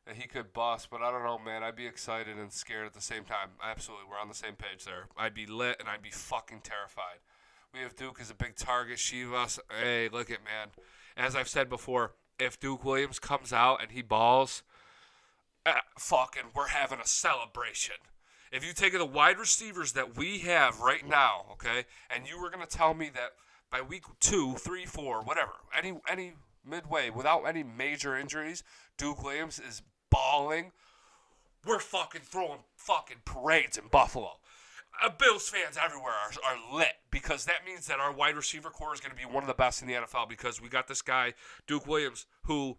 that he could bust, but I don't know, man. I'd be excited and scared at the same time. Absolutely, we're on the same page there. I'd be lit and I'd be fucking terrified. We have Duke as a big target. Shivas, hey, look at, man. As I've said before, if Duke Williams comes out and he balls, we're having a celebration. If you take the wide receivers that we have right now, okay, and you were going to tell me that by week 2, 3, 4, whatever, any midway, without any major injuries, Duke Williams is balling, we're fucking throwing fucking parades in Buffalo. Bills fans everywhere are lit because that means that our wide receiver core is going to be one of the best in the NFL because we got this guy, Duke Williams, who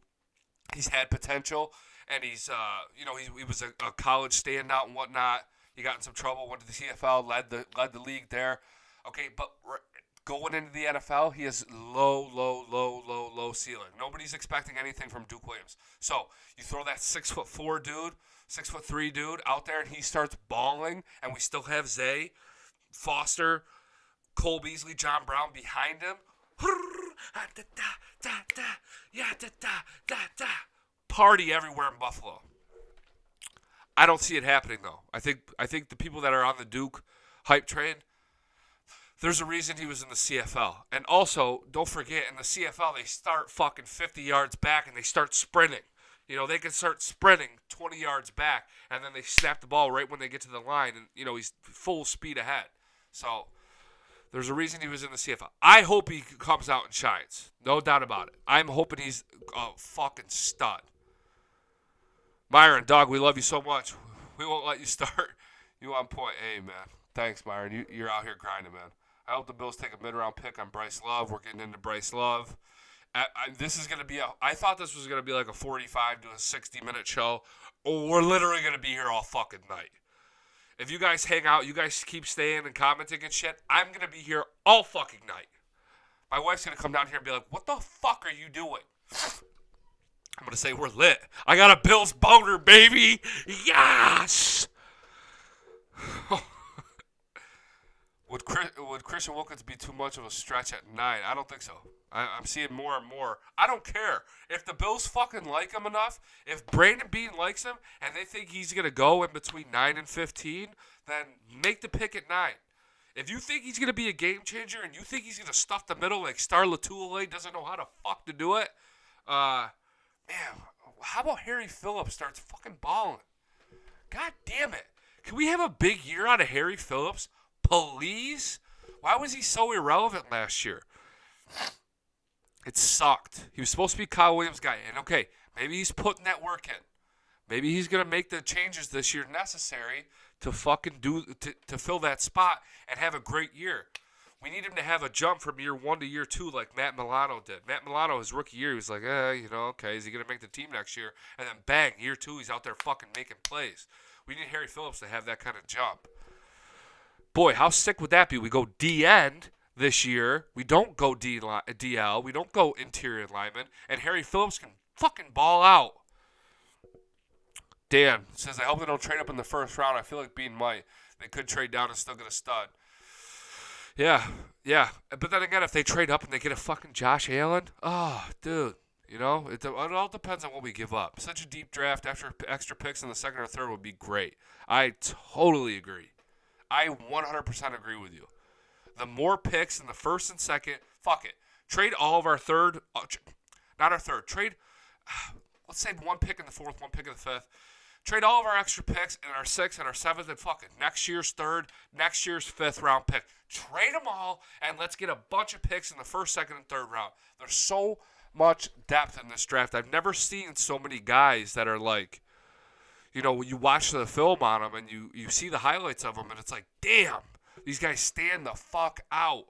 he's had potential, and he's, he was a college standout and whatnot. He got in some trouble, went to the CFL, led the league there. Okay, but going into the NFL, he has low ceiling. Nobody's expecting anything from Duke Williams. So you throw that 6'4" dude, 6'3" dude out there, and he starts balling, and we still have Zay, Foster, Cole Beasley, John Brown behind him. Party everywhere in Buffalo. I don't see it happening though. I think the people that are on the Duke hype train, there's a reason he was in the CFL. And also, don't forget, in the CFL, they start fucking 50 yards back and they start sprinting. You know, they can start sprinting 20 yards back, and then they snap the ball right when they get to the line, and, you know, he's full speed ahead. So there's a reason he was in the CFL. I hope he comes out and shines. No doubt about it. I'm hoping he's a fucking stud. Myron, dog, we love you so much. We won't let you start. You on point. Hey, man. Thanks, Myron. You're out here grinding, man. I hope the Bills take a mid-round pick on Bryce Love. We're getting into Bryce Love. This is going to be I thought this was going to be like a 45 to a 60-minute show. We're literally going to be here all fucking night. If you guys hang out, you guys keep staying and commenting and shit, I'm going to be here all fucking night. My wife's going to come down here and be like, what the fuck are you doing? I'm going to say we're lit. I got a Bills boner, baby. Yes! Would Christian Wilkins be too much of a stretch at 9? I don't think so. I'm seeing more and more. I don't care. If the Bills fucking like him enough, if Brandon Beane likes him, and they think he's going to go in between 9 and 15, then make the pick at 9. If you think he's going to be a game changer and you think he's going to stuff the middle like Star Latulier doesn't know how to fuck to do it, man, how about Harry Phillips starts fucking balling? God damn it. Can we have a big year out of Harry Phillips? Please? Why was he so irrelevant last year? It sucked. He was supposed to be Kyle Williams' guy. And okay, maybe he's putting that work in. Maybe he's going to make the changes this year necessary to fucking to fill that spot and have a great year. We need him to have a jump from year 1 to year 2 like Matt Milano did. Matt Milano, his rookie year, he was like, okay, is he going to make the team next year? And then bang, year 2, he's out there fucking making plays. We need Harry Phillips to have that kind of jump. Boy, how sick would that be? We go D-end this year. We don't go DL. We don't go interior lineman. And Harry Phillips can fucking ball out. Dan says, I hope they don't trade up in the first round. I feel like Bean might. They could trade down and still get a stud. Yeah. But then again, if they trade up and they get a fucking Josh Allen, dude, it all depends on what we give up. Such a deep draft after extra picks in the second or third would be great. I totally agree. I 100% agree with you. The more picks in the first and second, fuck it. Trade all of our third, not our third. Trade, let's say one pick in the fourth, one pick in the fifth. Trade all of our extra picks in our sixth and our seventh, and fuck it. Next year's third, next year's fifth round pick. Trade them all, and let's get a bunch of picks in the first, second, and third round. There's so much depth in this draft. I've never seen so many guys that are like, when you watch the film on them and you see the highlights of them, and it's like, damn, these guys stand the fuck out.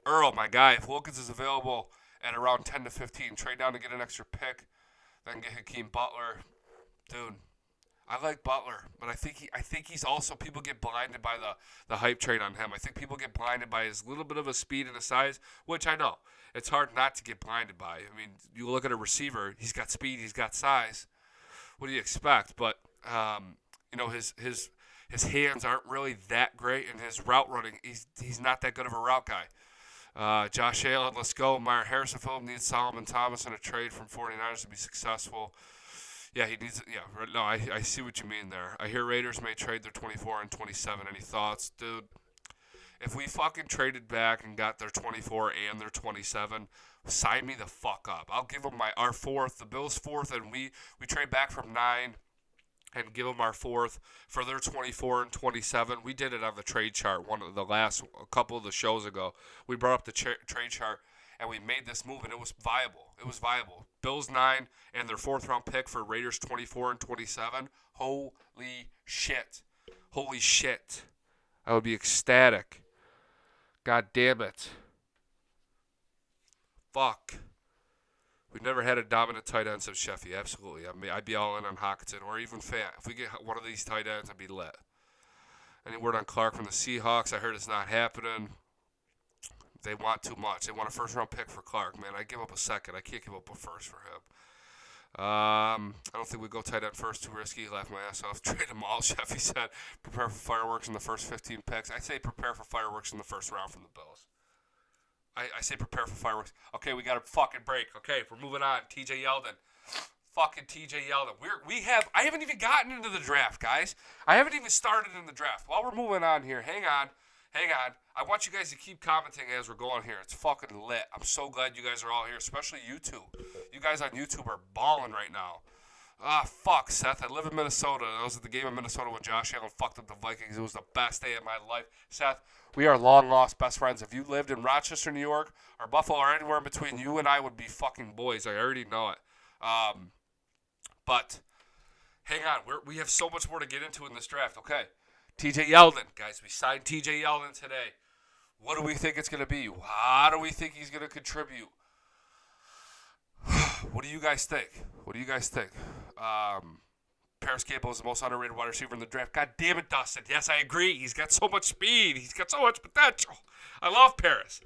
Earl, my guy, if Wilkins is available at around 10 to 15, trade down to get an extra pick, then get Hakeem Butler. Dude, I like Butler, but I think he's also, people get blinded by the hype train on him. I think people get blinded by his little bit of a speed and a size, which I know. It's hard not to get blinded by. I mean, you look at a receiver, he's got speed, he's got size. What do you expect? But, his hands aren't really that great, and his route running, he's not that good of a route guy. Josh Allen, let's go. Meyer Harrison Phillips needs Solomon Thomas in a trade from 49ers to be successful. Yeah, he needs. Yeah, no, I see what you mean there. I hear Raiders may trade their 24 and 27. Any thoughts, dude? If we fucking traded back and got their 24 and their 27, sign me the fuck up. I'll give them our fourth, the Bills' fourth, and we trade back from 9 and give them our fourth for their 24 and 27. We did it on the trade chart a couple of the shows ago. We brought up the trade chart, and we made this move, and it was viable. Bills 9 and their fourth round pick for Raiders 24 and 27. Holy shit. I would be ecstatic. God damn it. Fuck. We've never had a dominant tight end since Sheffy. Absolutely. I'd be all in on Hockenson or even Fant. If we get one of these tight ends, I'd be lit. Any word on Clark from the Seahawks? I heard it's not happening. They want too much. They want a first-round pick for Clark, man. I'd give up a second. I can't give up a first for him. I don't think we go tight end first. Too risky. Laugh my ass off. Trade them all, Sheffy said. Prepare for fireworks in the first 15 picks. I say prepare for fireworks in the first round from the Bills. I say prepare for fireworks. Okay, we got a fucking break. Okay, we're moving on. TJ Yeldon. Fucking TJ Yeldon. I haven't even gotten into the draft, guys. I haven't even started in the draft. While we're moving on here, hang on. I want you guys to keep commenting as we're going here. It's fucking lit. I'm so glad you guys are all here, especially YouTube. You guys on YouTube are balling right now. Fuck, Seth. I live in Minnesota. I was at the game in Minnesota when Josh Allen fucked up the Vikings. It was the best day of my life. Seth, we are long-lost best friends. If you lived in Rochester, New York, or Buffalo, or anywhere in between, you and I would be fucking boys. I already know it. But hang on. We have so much more to get into in this draft. Okay. TJ Yeldon. Guys, we signed TJ Yeldon today. What do we think it's going to be? How do we think he's going to contribute? What do you guys think? Paris Campbell is the most underrated wide receiver in the draft. God damn it, Dustin. Yes, I agree. He's got so much speed. He's got so much potential. I love Paris.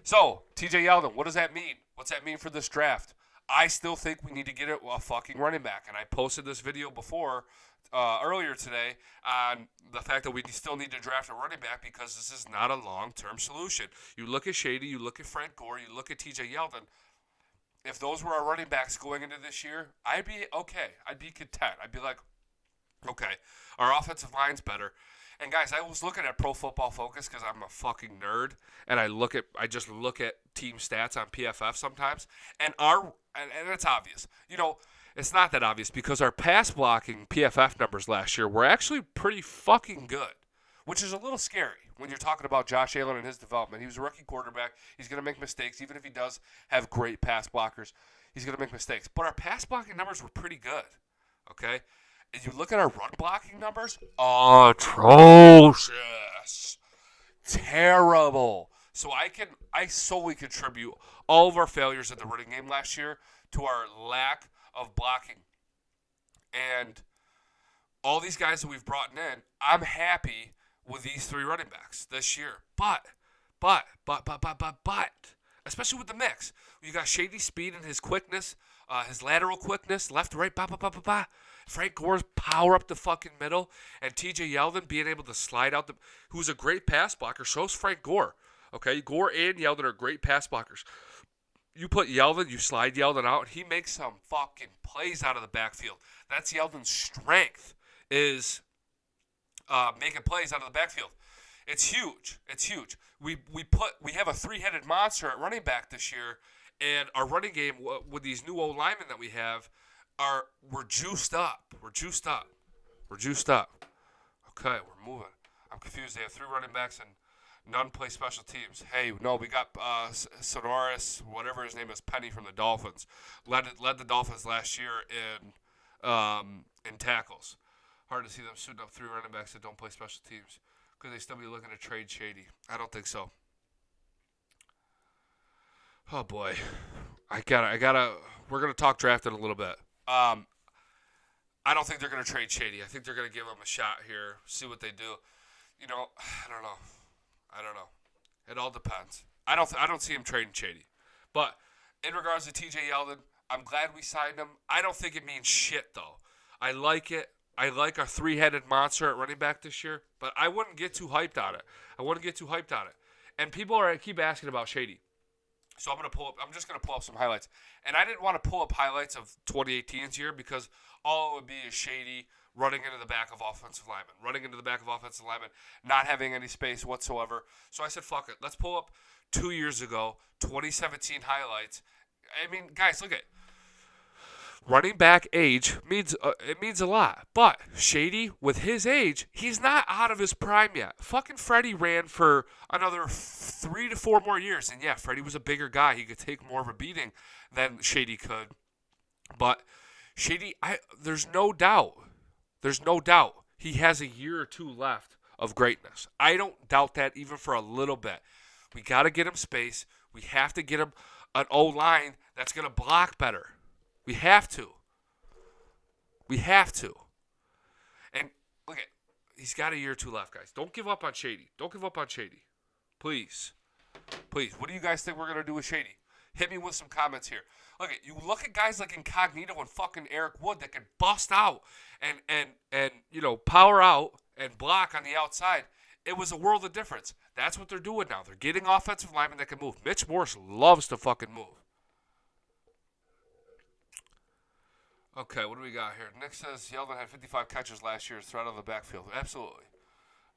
So, TJ Yeldon, what does that mean? What's that mean for this draft? I still think we need to get a fucking running back. And I posted this video earlier today on the fact that we still need to draft a running back because this is not a long-term solution. You look at Shady, you look at Frank Gore, you look at TJ Yeldon. If those were our running backs going into this year, I'd be okay. I'd be content. I'd be like, okay, our offensive line's better. And guys, I was looking at Pro Football Focus because I'm a fucking nerd, and I just look at team stats on PFF sometimes, and it's obvious. It's not that obvious because our pass blocking PFF numbers last year were actually pretty fucking good, which is a little scary when you're talking about Josh Allen and his development. He was a rookie quarterback. He's going to make mistakes, even if he does have great pass blockers. He's going to make mistakes. But our pass blocking numbers were pretty good. Okay? And you look at our run blocking numbers, atrocious. Terrible. So I solely contribute all of our failures in the running game last year to our lack of blocking. And all these guys that we've brought in, I'm happy with these 3 running backs this year. But, especially with the mix. You got Shady speed and his quickness, his lateral quickness, left, right, Frank Gore's power up the fucking middle, and TJ Yeldon being able to slide out who's a great pass blocker. So's Frank Gore. Okay, Gore and Yeldon are great pass blockers. You put Yeldon, you slide Yeldon out, he makes some fucking plays out of the backfield. That's Yeldon's strength, is making plays out of the backfield. It's huge. It's huge. We have a 3-headed monster at running back this year, and our running game with these new old linemen that we have we're juiced up. We're juiced up. Okay, we're moving. I'm confused. They have 3 running backs and none play special teams. Hey, no, we got Sonoris, whatever his name is, Penny from the Dolphins. Led the Dolphins last year in tackles. Hard to see them suiting up 3 running backs that don't play special teams. Could they still be looking to trade Shady? I don't think so. Oh boy, I gotta. We're gonna talk draft in a little bit. I don't think they're gonna trade Shady. I think they're gonna give him a shot here, see what they do. You know, I don't know. It all depends. I don't see him trading Shady. But in regards to TJ Yeldon, I'm glad we signed him. I don't think it means shit though. I like it. I like our 3-headed monster at running back this year, but I wouldn't get too hyped on it. And people keep asking about Shady. So I'm just gonna pull up some highlights. And I didn't want to pull up highlights of 2018's year because all it would be is Shady running into the back of offensive linemen, not having any space whatsoever. So I said, fuck it. Let's pull up 2 years ago, 2017 highlights. I mean, guys, look at it. Running back age means a lot. But Shady, with his age, he's not out of his prime yet. Fucking Freddie ran for another 3 to 4 more years. And yeah, Freddie was a bigger guy. He could take more of a beating than Shady could. But Shady, there's no doubt. He has a year or 2 left of greatness. I don't doubt that even for a little bit. We got to get him space. We have to get him an O-line that's going to block better. We have to. And look at, he's got a year or 2 left, guys. Don't give up on Shady. Please. What do you guys think we're going to do with Shady? Hit me with some comments here. Look at guys like Incognito and fucking Eric Wood that can bust out and power out and block on the outside. It was a world of difference. That's what they're doing now. They're getting offensive linemen that can move. Mitch Morse loves to fucking move. Okay, what do we got here? Nick says Yeldon had 55 catches last year as threat of the backfield. Absolutely.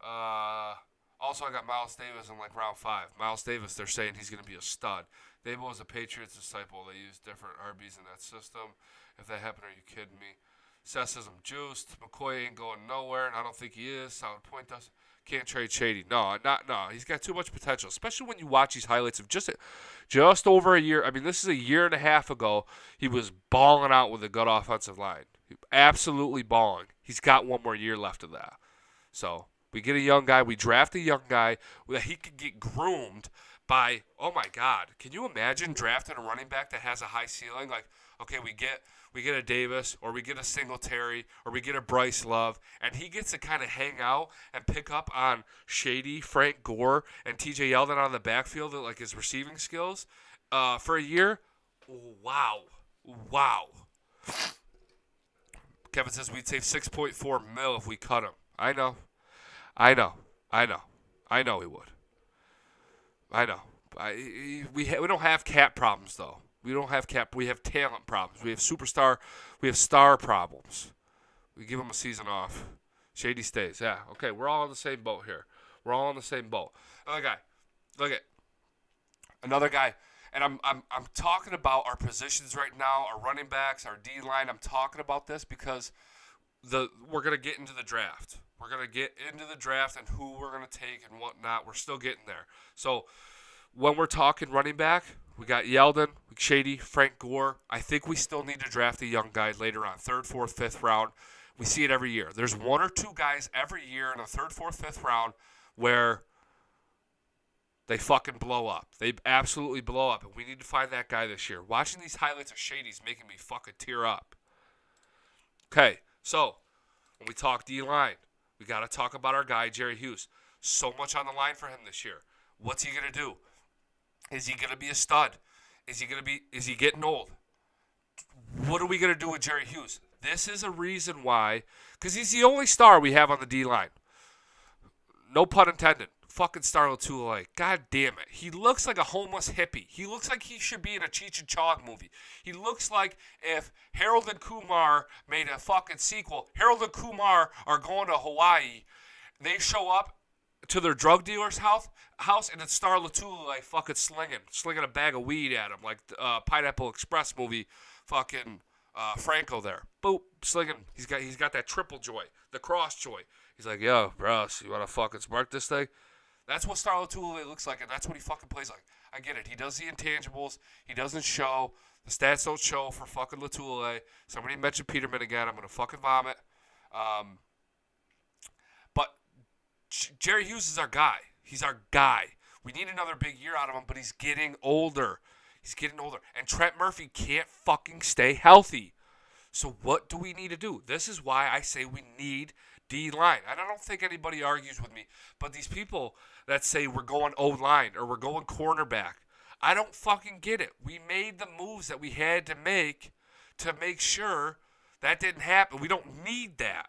Also, I got Miles Davis in round 5. Miles Davis, they're saying he's going to be a stud. Dabo was a Patriots disciple. They use different RBs in that system. If that happened, are you kidding me? Seth says I'm juiced. McCoy ain't going nowhere, and I don't think he is. Solid point does. Can't trade Shady. No. He's got too much potential, especially when you watch these highlights of just over a year. I mean, this is a year and a half ago. He was balling out with a good offensive line. Absolutely balling. He's got 1 more year left of that. So we get a young guy. We draft a young guy that he could get groomed by, oh my God, can you imagine drafting a running back that has a high ceiling? Okay, we get a Davis, or we get a Singletary, or we get a Bryce Love, and he gets to kind of hang out and pick up on Shady, Frank Gore, and TJ Yeldon on the backfield, his receiving skills, for a year. Wow. Kevin says we'd save $6.4 million if we cut him. I know he would. I know. We don't have cap problems, though. We don't have cap. We have talent problems. We have star problems. We give him a season off. Shady stays. Yeah. Okay. We're all on the same boat here. Another guy. And I'm talking about our positions right now, our running backs, our D line. I'm talking about this because we're gonna get into the draft. And who we're gonna take and whatnot. We're still getting there. So when we're talking running back, We got Yeldon, Shady, Frank Gore. I think we still need to draft a young guy later on, 3rd, 4th, 5th round. We see it every year. There's 1 or 2 guys every year in the 3rd, 4th, 5th round where they fucking blow up. They absolutely blow up, and we need to find that guy this year. Watching these highlights of Shady's making me fucking tear up. Okay, so when we talk D-line, we got to talk about our guy, Jerry Hughes. So much on the line for him this year. What's he going to do? Is he going to be a stud? Is he getting old? What are we going to do with Jerry Hughes? This is a reason why, because he's the only star we have on the D-line. No pun intended. Fucking Star Lotulelei. God damn it. He looks like a homeless hippie. He looks like he should be in a Cheech and Chong movie. He looks like if Harold and Kumar made a fucking sequel. Harold and Kumar are going to Hawaii. They show up to their drug dealer's house and it's Star Lotulelei fucking slinging a bag of weed at him like Pineapple Express movie fucking Franco there. Boop, slinging. He's got that triple joy, the cross joy. He's like, yo, bro, so you want to fucking spark this thing? That's what Star Lotulelei looks like, and that's what he fucking plays like. I get it. He does the intangibles. He doesn't show. The stats don't show for fucking Lotulelei. Somebody mentioned Peterman again. I'm going to fucking vomit. But Jerry Hughes is our guy. He's our guy. We need another big year out of him, but he's getting older. He's getting older. And Trent Murphy can't fucking stay healthy. So what do we need to do? This is why I say we need D-line. And I don't think anybody argues with me. But these people that say we're going O-line or we're going cornerback, I don't fucking get it. We made the moves that we had to make sure that didn't happen. We don't need that.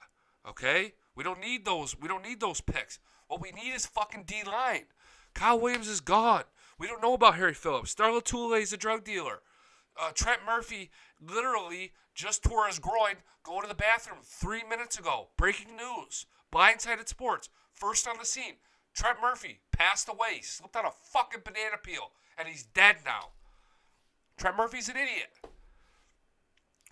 Okay? We don't need those picks. What we need is fucking D-line. Kyle Williams is gone. We don't know about Harry Phillips. Star Lotulelei is a drug dealer. Trent Murphy literally just tore his groin going to the bathroom 3 minutes ago. Breaking news. Blindsided Sports. First on the scene. Trent Murphy passed away. Slipped on a fucking banana peel. And he's dead now. Trent Murphy's an idiot.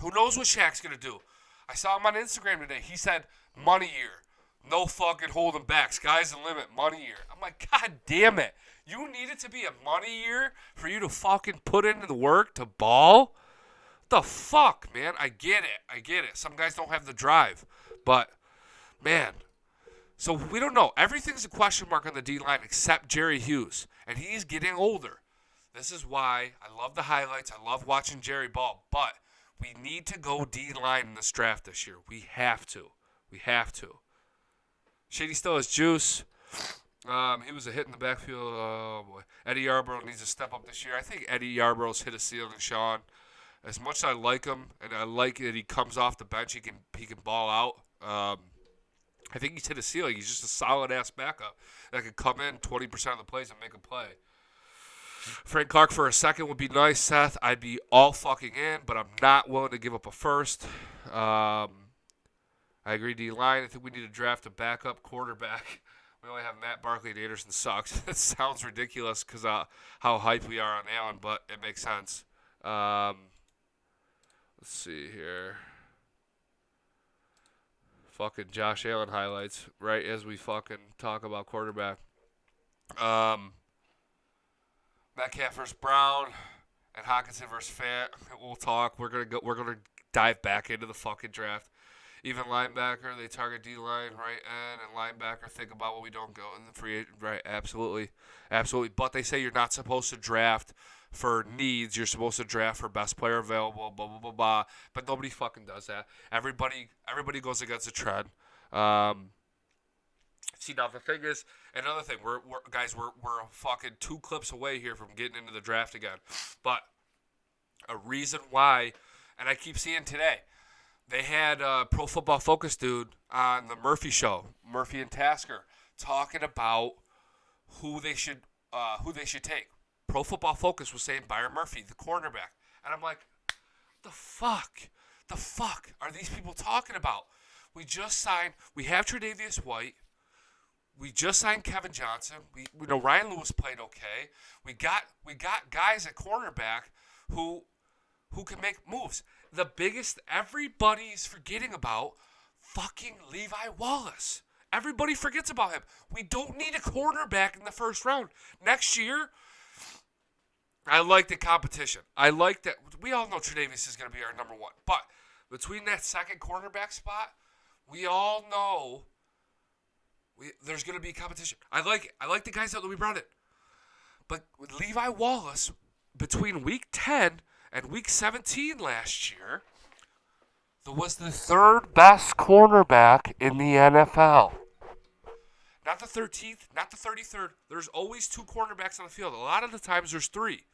Who knows what Shaq's going to do? I saw him on Instagram today. He said, money year. No fucking holding back. Sky's the limit. Money year. I'm like, God damn it. You need it to be a money year for you to fucking put into the work to ball? What the fuck, man? I get it. Some guys don't have the drive. But, man. So we don't know. Everything's a question mark on the D-line except Jerry Hughes. And he's getting older. This is why I love the highlights. I love watching Jerry ball. But we need to go D-line in this draft this year. We have to. Shady still has juice. He was a hit in the backfield. Oh, boy. Eddie Yarbrough needs to step up this year. I think Eddie Yarbrough's hit a ceiling, Sean. As much as I like him, and I like that he comes off the bench, he can ball out. I think he's hit a ceiling. He's just a solid-ass backup that could come in 20% of the plays and make a play. Frank Clark for a second would be nice, Seth. I'd be all fucking in, but I'm not willing to give up a first. I agree, D-line. I think we need to draft a backup quarterback. We only have Matt Barkley and Anderson sucks. That sounds ridiculous because how hyped we are on Allen, but it makes sense. Let's see here. Fucking Josh Allen highlights right as we fucking talk about quarterback. Metcalf versus Brown and Hawkinson versus Fant. We'll talk. We're gonna dive back into the fucking draft. Even linebacker, they target D-line, right end, and linebacker, think about what we don't go in the free agent. Right, absolutely. But they say you're not supposed to draft for needs. You're supposed to draft for best player available, blah, blah, blah, blah. But nobody fucking does that. Everybody goes against the trend. See, now the thing is, another thing, we're fucking 2 clips away here from getting into the draft again. But a reason why, and I keep seeing today, they had a Pro Football Focus dude on the Murphy show, Murphy and Tasker, talking about who they should take. Pro Football Focus was saying Byron Murphy, the cornerback. And I'm like, the fuck are these people talking about? We have Tre'Davious White. We just signed Kevin Johnson. We know Ryan Lewis played okay. We got guys at cornerback who can make moves. The biggest, everybody's forgetting about fucking Levi Wallace. Everybody forgets about him. We don't need a cornerback in the first round. Next year, I like the competition. I like that. We all know Tre'Davious is going to be our number one. But between that second cornerback spot, we all know there's going to be competition. I like it. I like the guys that we brought in. But with Levi Wallace, between week 10 and week 17 last year, was the third best cornerback in the NFL. Not the 13th, not the 33rd. There's always two cornerbacks on the field. A lot of the times there's three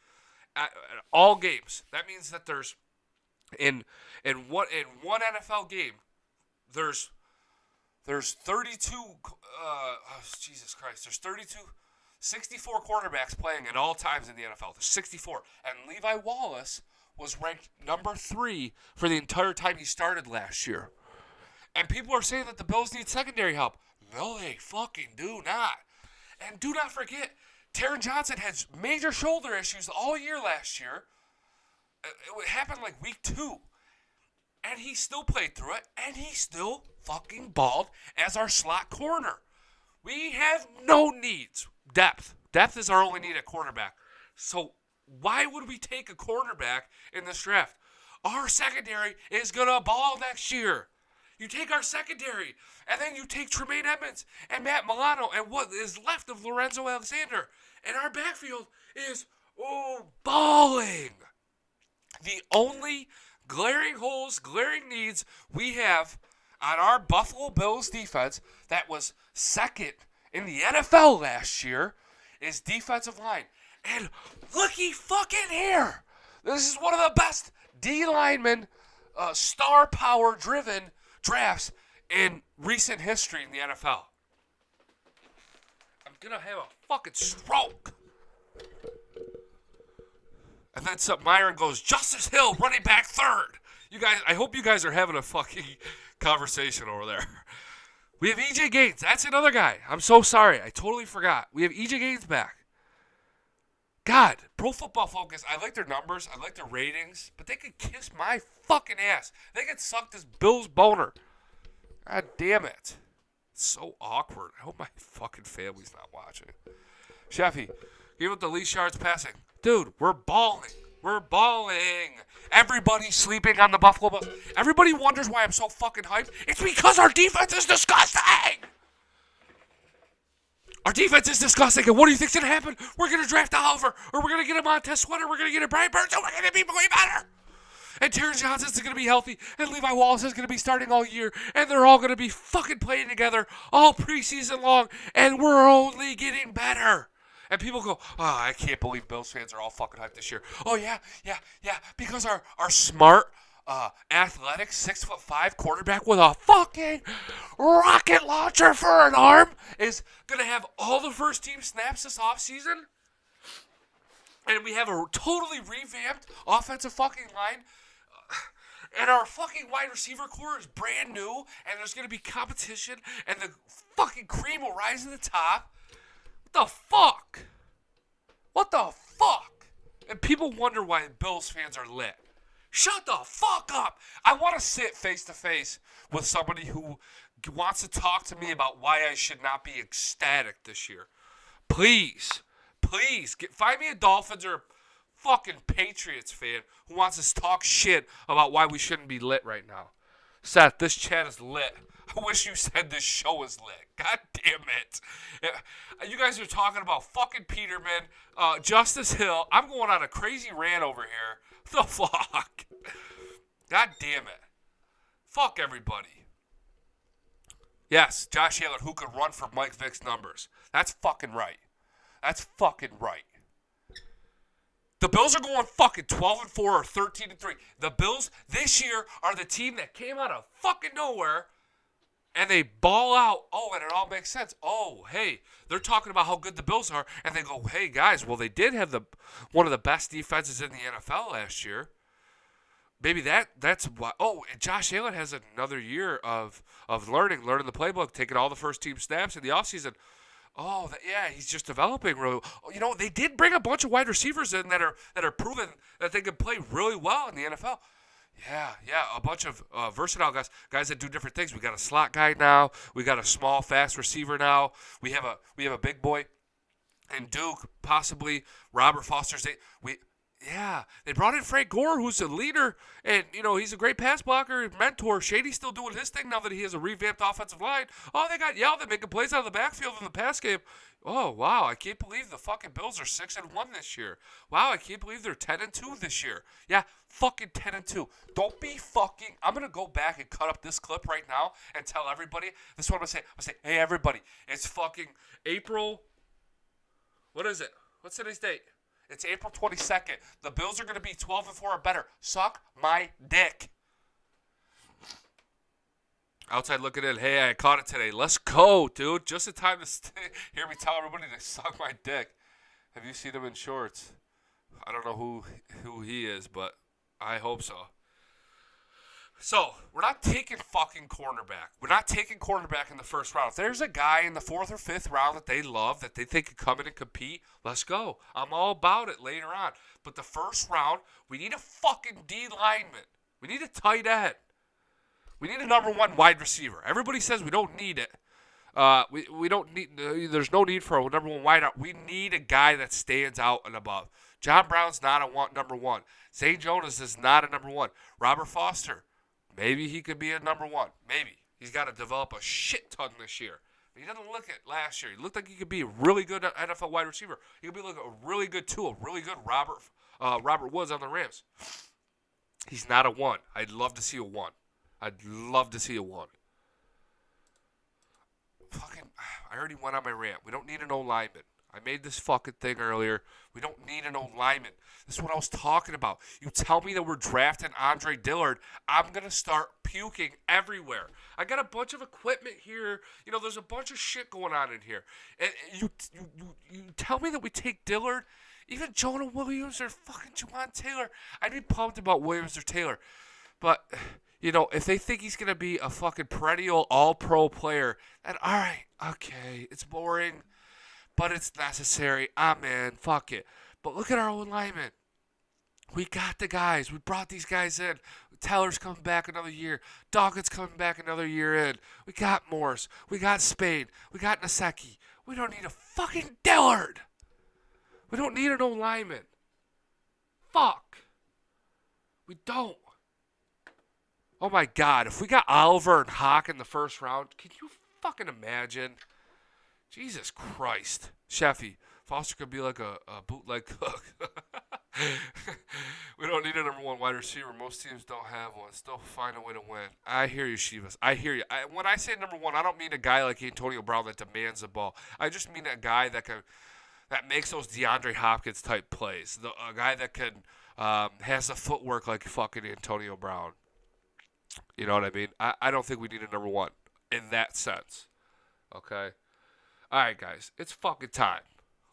at all games. That means that there's in one NFL game there's 32 Jesus Christ. There's 64 quarterbacks playing at all times in the NFL. There's 64. And Levi Wallace was ranked number 3 for the entire time he started last year. And people are saying that the Bills need secondary help. No, they fucking do not. And do not forget, Taron Johnson had major shoulder issues all year last year. It happened like week 2. And he still played through it. And he still fucking balled as our slot corner. We have no needs. Depth. Depth is our only need at cornerback. So why would we take a cornerback in this draft? Our secondary is going to ball next year. You take our secondary, and then you take Tremaine Edmonds and Matt Milano and what is left of Lorenzo Alexander. And our backfield is, balling. The only glaring holes, glaring needs we have on our Buffalo Bills defense that was second in the NFL last year is defensive line. And looky fucking here. This is one of the best D lineman, star power driven drafts in recent history in the NFL. I'm gonna have a fucking stroke. And then Myron goes, Justice Hill, running back third. You guys, I hope you guys are having a fucking conversation over there. We have E.J. Gaines. That's another guy. I'm so sorry. I totally forgot. We have E.J. Gaines back. God, Pro Football Focus, I like their numbers. I like their ratings. But they could kiss my fucking ass. They could suck this Bills boner. God damn it. It's so awkward. I hope my fucking family's not watching. Sheffy, give up the least yards passing. Dude, we're balling. We're balling. Everybody's sleeping on the Buffalo Bills. Everybody wonders why I'm so fucking hyped. It's because our defense is disgusting. Our defense is disgusting. And what do you think's going to happen? We're going to draft Oliver, or we're going to get a Montez Sweater, we're going to get a Brian Burns, and we're going to be way better. And Taron Johnson's going to be healthy, and Levi Wallace is going to be starting all year, and they're all going to be fucking playing together all preseason long, and we're only getting better. And people go, I can't believe Bills fans are all fucking hyped this year. Oh, yeah, because our smart, athletic, 6'5" quarterback with a fucking rocket launcher for an arm is going to have all the first-team snaps this offseason. And we have a totally revamped offensive fucking line. And our fucking wide receiver core is brand new. And there's going to be competition. And the fucking cream will rise to the top. What the fuck? What the fuck? And people wonder why Bills fans are lit. Shut the fuck up. I want to sit face to face with somebody who wants to talk to me about why I should not be ecstatic this year. Please, find me a Dolphins or fucking Patriots fan who wants to talk shit about why we shouldn't be lit right now. Seth, this chat is lit. I wish you said this show is lit. God damn it. You guys are talking about fucking Peterman, Justice Hill. I'm going on a crazy rant over here. The fuck? God damn it. Fuck everybody. Yes, Josh Allen, who could run for Mike Vick's numbers. That's fucking right. That's fucking right. The Bills are going fucking 12-4 or 13-3. The Bills this year are the team that came out of fucking nowhere and they ball out. Oh, and it all makes sense. Oh, hey, they're talking about how good the Bills are, and they go, hey, guys, well, they did have one of the best defenses in the NFL last year. Maybe that's why. Oh, and Josh Allen has another year of learning the playbook, taking all the first-team snaps in the offseason. Oh, yeah, he's just developing really. You know, they did bring a bunch of wide receivers in that are proven that they can play really well in the NFL. Yeah, a bunch of versatile guys that do different things. We got a slot guy now. We got a small, fast receiver now. We have a big boy and Duke, possibly Robert Foster's. They brought in Frank Gore, who's a leader, and he's a great pass blocker, mentor. Shady's still doing his thing now that he has a revamped offensive line. Oh, they got yelled at making plays out of the backfield in the pass game. Oh wow, I can't believe the fucking Bills are 6-1 this year. Wow, I can't believe they're 10-2 this year. Yeah, fucking 10-2. Don't be fucking. I'm gonna go back and cut up this clip right now and tell everybody. This is what I'm gonna say. I'm gonna say, hey everybody, it's fucking April. What is it? What's today's date? It's April 22nd. The Bills are going to be 12-4 or better. Suck my dick. Outside looking in. Hey, I caught it today. Let's go, dude. Just in time to hear me tell everybody to suck my dick. Have you seen him in shorts? I don't know who he is, but I hope so. So, we're not taking fucking cornerback. We're not taking cornerback in the first round. If there's a guy in the 4th or 5th round that they love, that they think could come in and compete, let's go. I'm all about it later on. But the first round, we need a fucking D lineman. We need a tight end. We need a number 1 wide receiver. Everybody says we don't need it. We don't need. There's no need for a number 1 wideout. We need a guy that stands out and above. John Brown's not a number 1. Zay Jones is not a number 1. Robert Foster. Maybe he could be a number 1. Maybe. He's got to develop a shit ton this year. He doesn't look at last year. He looked like he could be a really good NFL wide receiver. He could be like a really good tool, a really good Robert Woods on the Rams. He's not a 1. I'd love to see a 1. I'd love to see a 1. Fucking, I already went on my rant. We don't need an O-lineman. I made this fucking thing earlier. We don't need an O-lineman. This is what I was talking about. You tell me that we're drafting Andre Dillard, I'm going to start puking everywhere. I got a bunch of equipment here. There's a bunch of shit going on in here. And you tell me that we take Dillard, even Jonah Williams or fucking Juwan Taylor. I'd be pumped about Williams or Taylor. But, if they think he's going to be a fucking perennial all-pro player, then all right, okay, it's boring. But it's necessary. Man, fuck it. But look at our own linemen. We got the guys. We brought these guys in. Taylor's coming back another year. Dawkins coming back another year in. We got Morse. We got Spain. We got Nasecki. We don't need a fucking Dillard. We don't need an old lineman. Fuck. We don't. Oh my God. If we got Oliver and Hawk in the first round, can you fucking imagine? Jesus Christ. Sheffy, Foster could be like a bootleg cook. We don't need a number 1 wide receiver. Most teams don't have one. Still find a way to win. I hear you, Shivas. I hear you. When I say number 1, I don't mean a guy like Antonio Brown that demands the ball. I just mean a guy that makes those DeAndre Hopkins type plays. A guy that has the footwork like fucking Antonio Brown. You know what I mean? I don't think we need a number 1 in that sense. Okay? All right, guys. It's fucking time.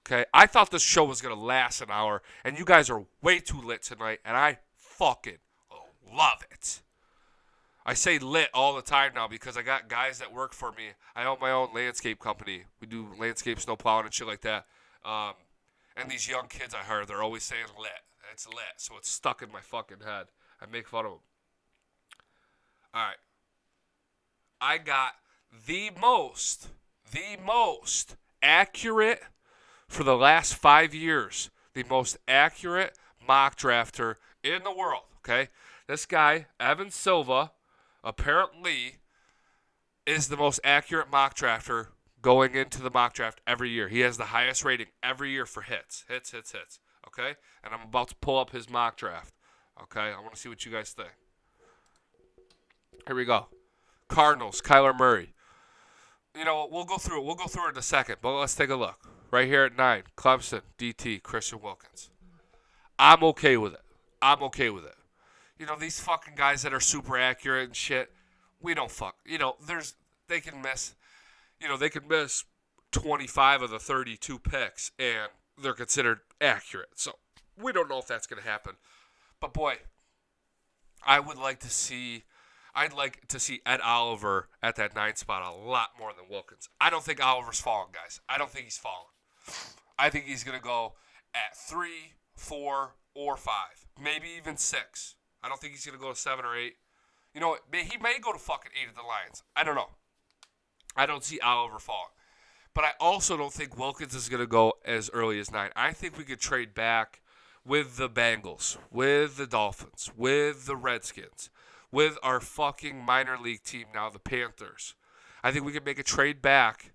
Okay? I thought this show was going to last an hour, and you guys are way too lit tonight, and I fucking love it. I say lit all the time now because I got guys that work for me. I own my own landscape company. We do landscape snow plowing and shit like that. And these young kids I hire, they're always saying lit. It's lit, so it's stuck in my fucking head. I make fun of them. All right. I got the most accurate for the last 5 years, the most accurate mock drafter in the world, okay? This guy, Evan Silva, apparently is the most accurate mock drafter going into the mock draft every year. He has the highest rating every year for hits, okay? And I'm about to pull up his mock draft, okay? I want to see what you guys think. Here we go. Cardinals, Kyler Murray. We'll go through it in a second, but let's take a look. Right here at 9, Clemson, DT, Christian Wilkins. I'm okay with it. These fucking guys that are super accurate and shit, we don't fuck. They can miss 25 of the 32 picks, and they're considered accurate. So we don't know if that's going to happen. But, boy, I'd like to see Ed Oliver at that 9 spot a lot more than Wilkins. I don't think Oliver's falling, guys. I don't think he's falling. I think he's going to go at 3, 4, or 5. Maybe even 6. I don't think he's going to go to 7 or 8. He may go to fucking 8 of the Lions. I don't know. I don't see Oliver falling. But I also don't think Wilkins is going to go as early as 9. I think we could trade back with the Bengals, with the Dolphins, with the Redskins, with our fucking minor league team now, the Panthers. I think we could make a trade back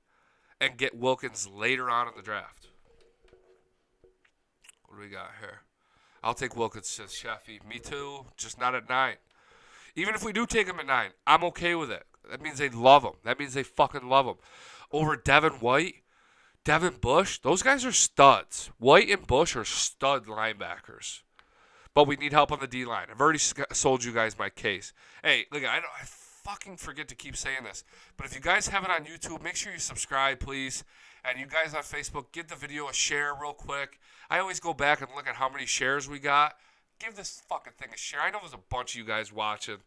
and get Wilkins later on in the draft. What do we got here? I'll take Wilkins, says Sheffy. Me too, just not at 9. Even if we do take him at 9, I'm okay with it. That means they love him. That means they fucking love him. Over Devin White, Devin Bush, those guys are studs. White and Bush are stud linebackers. But we need help on the D-line. I've already sold you guys my case. Hey, look, I fucking forget to keep saying this. But if you guys have it on YouTube, make sure you subscribe, please. And you guys on Facebook, give the video a share real quick. I always go back and look at how many shares we got. Give this fucking thing a share. I know there's a bunch of you guys watching.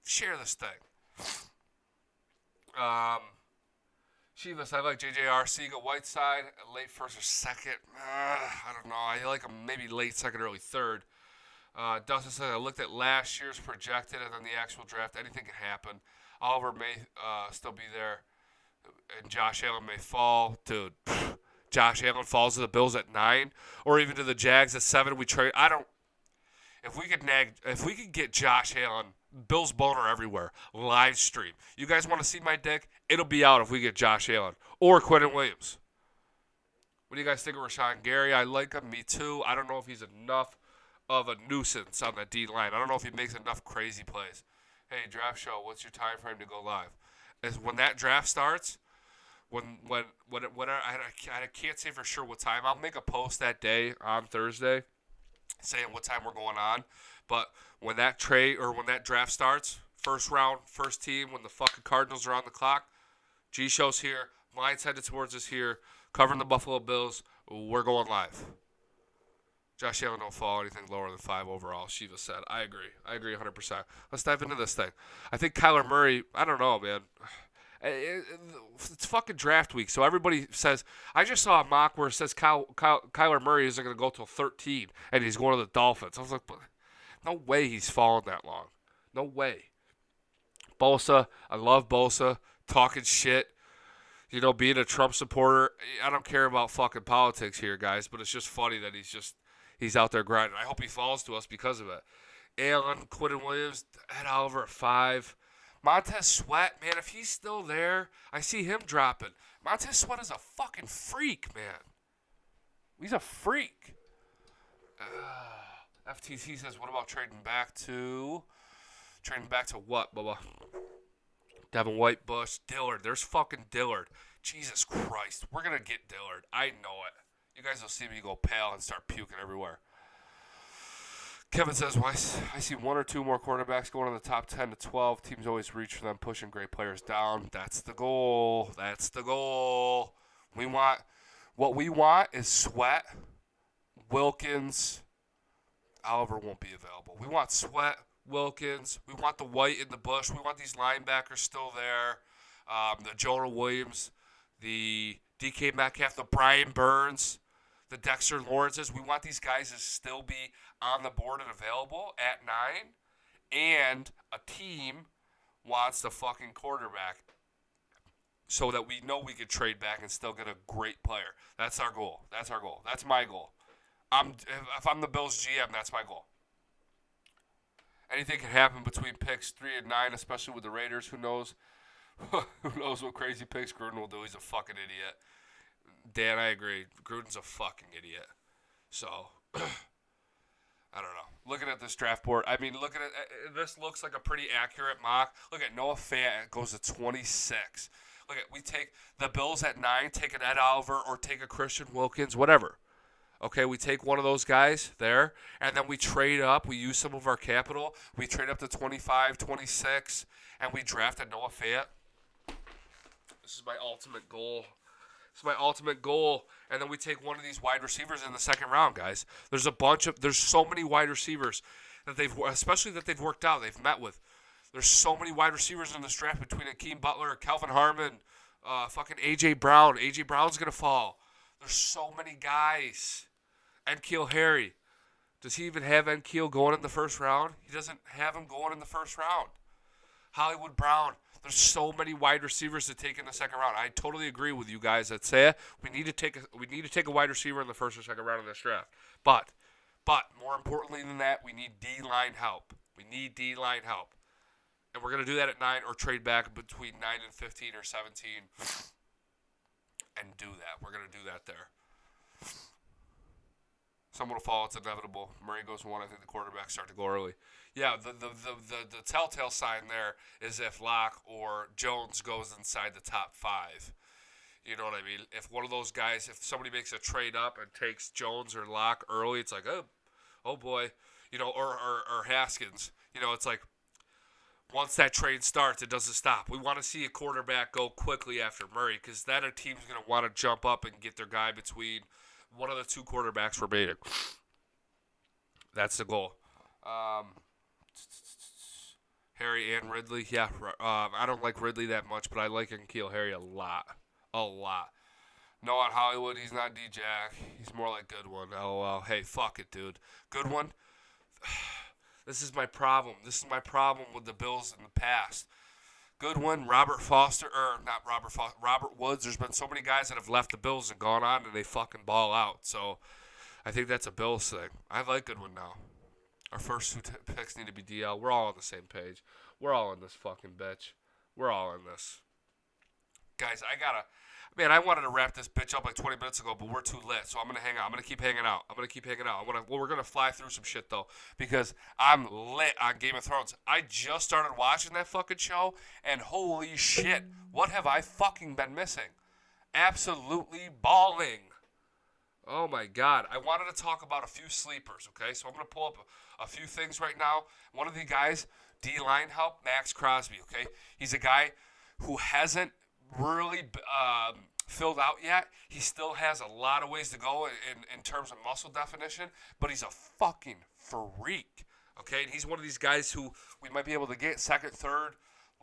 Share this thing. Chivas, I like JJR, Siga, Whiteside, late first or second. I don't know. I like him maybe late second, early third. Dustin said, I looked at last year's projected and then the actual draft. Anything can happen. Oliver may still be there, and Josh Allen may fall. Dude, Josh Allen falls to the Bills at 9, or even to the Jags at 7. We trade. I don't. If we could get Josh Allen, Bills boner everywhere, live stream. You guys want to see my dick? It'll be out if we get Josh Allen or Quentin Williams. What do you guys think of Rashawn Gary? I like him. Me too. I don't know if he's enough of a nuisance on the D line. I don't know if he makes enough crazy plays. Hey, draft show, what's your time frame to go live? Is when that draft starts. When I can't say for sure what time. I'll make a post that day on Thursday saying what time we're going on. But when that draft starts, first round, first team, when the fucking Cardinals are on the clock, G-Show's here, Blindsided Sports is here, covering the Buffalo Bills, we're going live. Josh Allen don't fall anything lower than 5 overall, Shiva said. I agree 100%. Let's dive into this thing. I think Kyler Murray, I don't know, man. It's fucking draft week, so everybody says. I just saw a mock where it says Kyler Murray isn't going to go till 13, and he's going to the Dolphins. I was like, no way he's fallen that long. No way. Bosa, I love Bosa, talking shit. You know, being a Trump supporter, I don't care about fucking politics here, guys, but it's just funny that he's out there grinding. I hope he falls to us because of it. Allen, Quentin Williams, Ed Oliver at 5. Montez Sweat, man, if he's still there, I see him dropping. Montez Sweat is a fucking freak, man. He's a freak. FTC says, what about trading back to what, Bubba? Devin White, Bush, Dillard. There's fucking Dillard. Jesus Christ. We're going to get Dillard. I know it. You guys will see me go pale and start puking everywhere. Kevin says, well, I see 1 or 2 more quarterbacks going in the top 10 to 12. Teams always reach for them, pushing great players down. That's the goal. That's the goal. What we want is Sweat, Wilkins. Oliver won't be available. We want Sweat, Wilkins. We want the White in the Bush. We want these linebackers still there. The Jonah Williams, the DK Metcalf, the Brian Burns, the Dexter Lawrences. We want these guys to still be on the board and available at 9. And a team wants the fucking quarterback so that we know we could trade back and still get a great player. That's our goal. That's our goal. That's my goal. If I'm the Bills GM, that's my goal. Anything can happen between picks 3 and 9, especially with the Raiders. Who knows? Who knows what crazy picks Gruden will do? He's a fucking idiot. Dan, I agree. Gruden's a fucking idiot. So, I don't know. Looking at this draft board, I mean, looking at this looks like a pretty accurate mock. Look at Noah Fant goes to 26. Look at we take the Bills at 9, take an Ed Oliver or take a Christian Wilkins, whatever. Okay, we take one of those guys there, and then we trade up. We use some of our capital. We trade up to 25, 26, and we draft a Noah Fant. This is my ultimate goal. This is my ultimate goal. And then we take one of these wide receivers in the second round, guys. There's so many wide receivers that they've worked out, they've met with. There's so many wide receivers in this draft between Akeem Butler, Calvin Harmon, fucking A.J. Brown. A.J. Brown's going to fall. There's so many guys. N'Keal Harry. Does he even have N'Keal going in the first round? He doesn't have him going in the first round. Hollywood Brown. There's so many wide receivers to take in the second round. I totally agree with you guys that say we need to take a wide receiver in the first or second round of this draft. But more importantly than that, we need D-line help. We need D-line help. And we're going to do that at 9 or trade back between 9 and 15 or 17 and do that. We're going to do that there. Someone will fall. It's inevitable. Murray goes 1. I think the quarterbacks start to go early. Yeah, the telltale sign there is if Locke or Jones goes inside the top 5. You know what I mean? If one of those guys, if somebody makes a trade up and takes Jones or Locke early, it's like, oh boy. You know, or Haskins. You know, it's like once that trade starts, it doesn't stop. We want to see a quarterback go quickly after Murray because then a team's going to want to jump up and get their guy between one of the 2 quarterbacks remaining. That's the goal. Harry and Ridley, yeah. I don't like Ridley that much, but I like N'Keal Harry a lot. A lot. Noah Hollywood, he's not D-Jack. He's more like Goodwin. LOL. Hey, fuck it, dude. Goodwin, this is my problem. This is my problem with the Bills in the past. Goodwin, Robert Woods. There's been so many guys that have left the Bills and gone on and they fucking ball out. So I think that's a Bills thing. I like Goodwin now. Our first 2 picks need to be DL. We're all on the same page. We're all in this fucking bitch. We're all in this. Guys, I wanted to wrap this bitch up like 20 minutes ago, but we're too lit, so I'm going to hang out. I'm going to keep hanging out. We're going to fly through some shit, though, because I'm lit on Game of Thrones. I just started watching that fucking show, and holy shit, what have I fucking been missing? Absolutely balling. Oh, my God. I wanted to talk about a few sleepers, okay? So I'm going to pull up a few things right now. One of the guys, D-line help, Max Crosby, okay? He's a guy who hasn't really filled out yet. He still has a lot of ways to go in terms of muscle definition, but he's a fucking freak, okay? And he's one of these guys who we might be able to get second, third,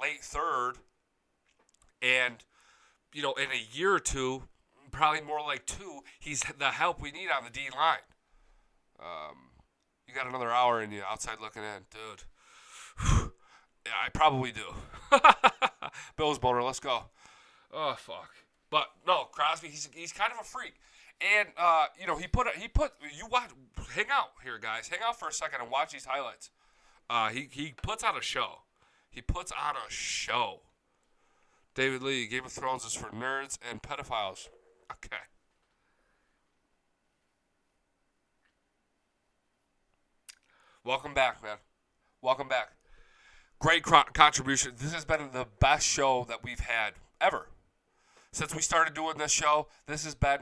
late third, and, you know, in a year or two, probably more like 2, he's the help we need on the D-line. You got another hour in you outside looking in, dude. Yeah, I probably do. Bills boner, let's go. Oh fuck! But no, Crosby, he's kind of a freak, and you know he put you watch. Hang out here, guys. Hang out for a second and watch these highlights. He puts on a show. He puts on a show. David Lee, Game of Thrones is for nerds and pedophiles. Okay. Welcome back, man. Welcome back. Great contribution. This has been the best show that we've had ever. Since we started doing this show, this has been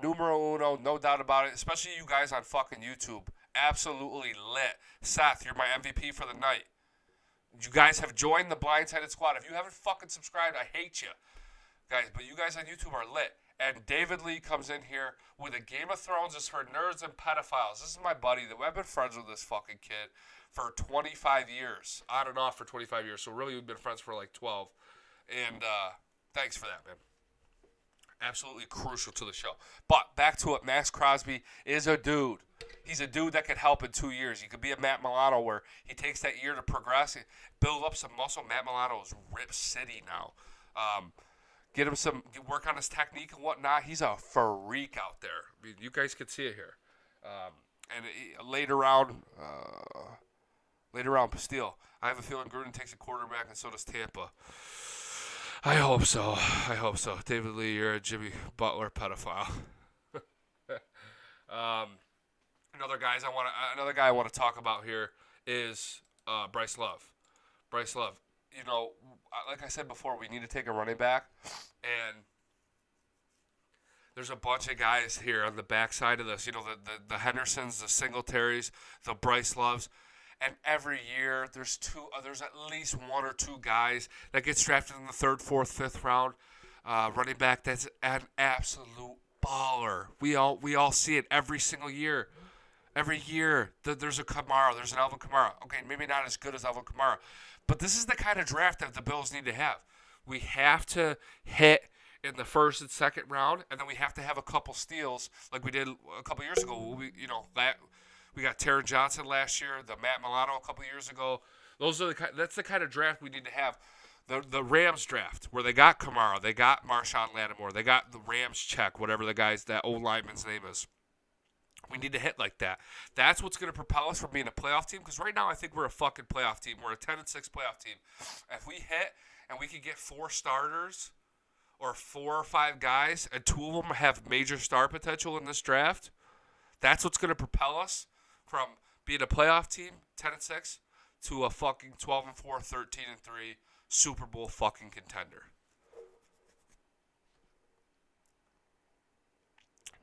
numero uno, no doubt about it, especially you guys on fucking YouTube. Absolutely lit. Seth, you're my MVP for the night. You guys have joined the Blindsided squad. If you haven't fucking subscribed, I hate you. Guys, but you guys on YouTube are lit. And David Lee comes in here with a Game of Thrones is for nerds and pedophiles. This is my buddy. I've been friends with this fucking kid for 25 years. On and off for 25 years. So really we've been friends for like 12. And thanks for that, man. Absolutely crucial to the show. But back to it. Max Crosby is a dude. He's a dude that could help in 2 years. He could be a Matt Milano where he takes that year to progress and build up some muscle. Matt Milano is Rip City now. Get him work on his technique and whatnot. He's a freak out there. I mean, you guys can see it here. Later round, Pastille. I have a feeling Gruden takes a quarterback and so does Tampa. I hope so. David Lee, you're a Jimmy Butler pedophile. Another guy I want to talk about here is Bryce Love. Bryce Love. You know, like I said before, we need to take a running back, and there's a bunch of guys here on the backside of this. You know, the Hendersons, the Singletaries, the Bryce Loves. And every year, there's at least 1 or 2 guys that get drafted in the 3rd, 4th, 5th round. Running back that's an absolute baller. We all see it every single year. Every year, there's a Kamara, there's an Alvin Kamara. Okay, maybe not as good as Alvin Kamara, but this is the kind of draft that the Bills need to have. We have to hit in the 1st and 2nd round, and then we have to have a couple steals like we did a couple years ago. We got Taron Johnson last year, the Matt Milano a couple years ago. That's the kind of draft we need to have. the Rams draft where they got Kamara, they got Marshawn Lattimore, they got the Rams check, whatever the guy's that old lineman's name is. We need to hit like that. That's what's going to propel us from being a playoff team. Because right now, I think we're a fucking playoff team. We're a 10-6 playoff team. If we hit and we could get 4 starters or 4 or 5 guys, and 2 of them have major star potential in this draft, that's what's going to propel us from being a playoff team, 10-6, to a fucking 12-4, 13-3 Super Bowl fucking contender.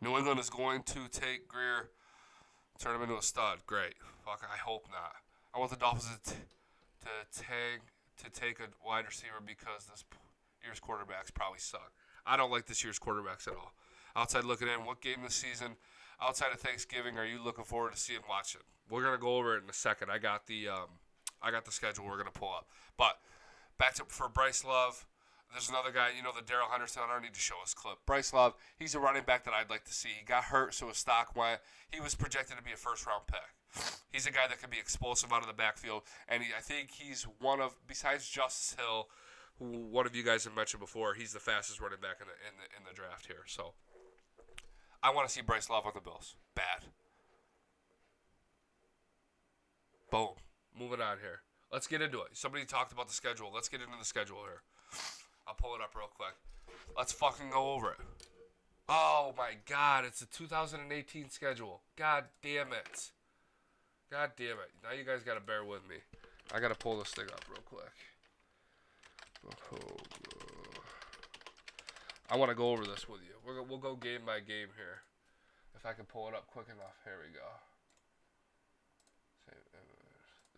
New England is going to take Greer, turn him into a stud. Great. Fuck, I hope not. I want the Dolphins to take a wide receiver because this year's quarterbacks probably suck. I don't like this year's quarterbacks at all. Outside looking in, what game this season, outside of Thanksgiving, are you looking forward to seeing watching? We're gonna go over it in a second. I got the schedule we're gonna pull up. But back to for Bryce Love. There's another guy, the Darrell Henderson. I don't need to show his clip. Bryce Love, he's a running back that I'd like to see. He got hurt, so his stock went. He was projected to be a first-round pick. He's a guy that can be explosive out of the backfield, and I think he's one of, besides Justice Hill, who one of you guys have mentioned before, he's the fastest running back in the draft here. So I want to see Bryce Love on the Bills. Bad. Boom. Moving on here. Let's get into it. Somebody talked about the schedule. Let's get into the schedule here. I'll pull it up real quick. Let's fucking go over it. Oh, my God. It's a 2018 schedule. God damn it. God damn it. Now you guys got to bear with me. I got to pull this thing up real quick. I want to go over this with you. We'll go game by game here. If I can pull it up quick enough. Here we go.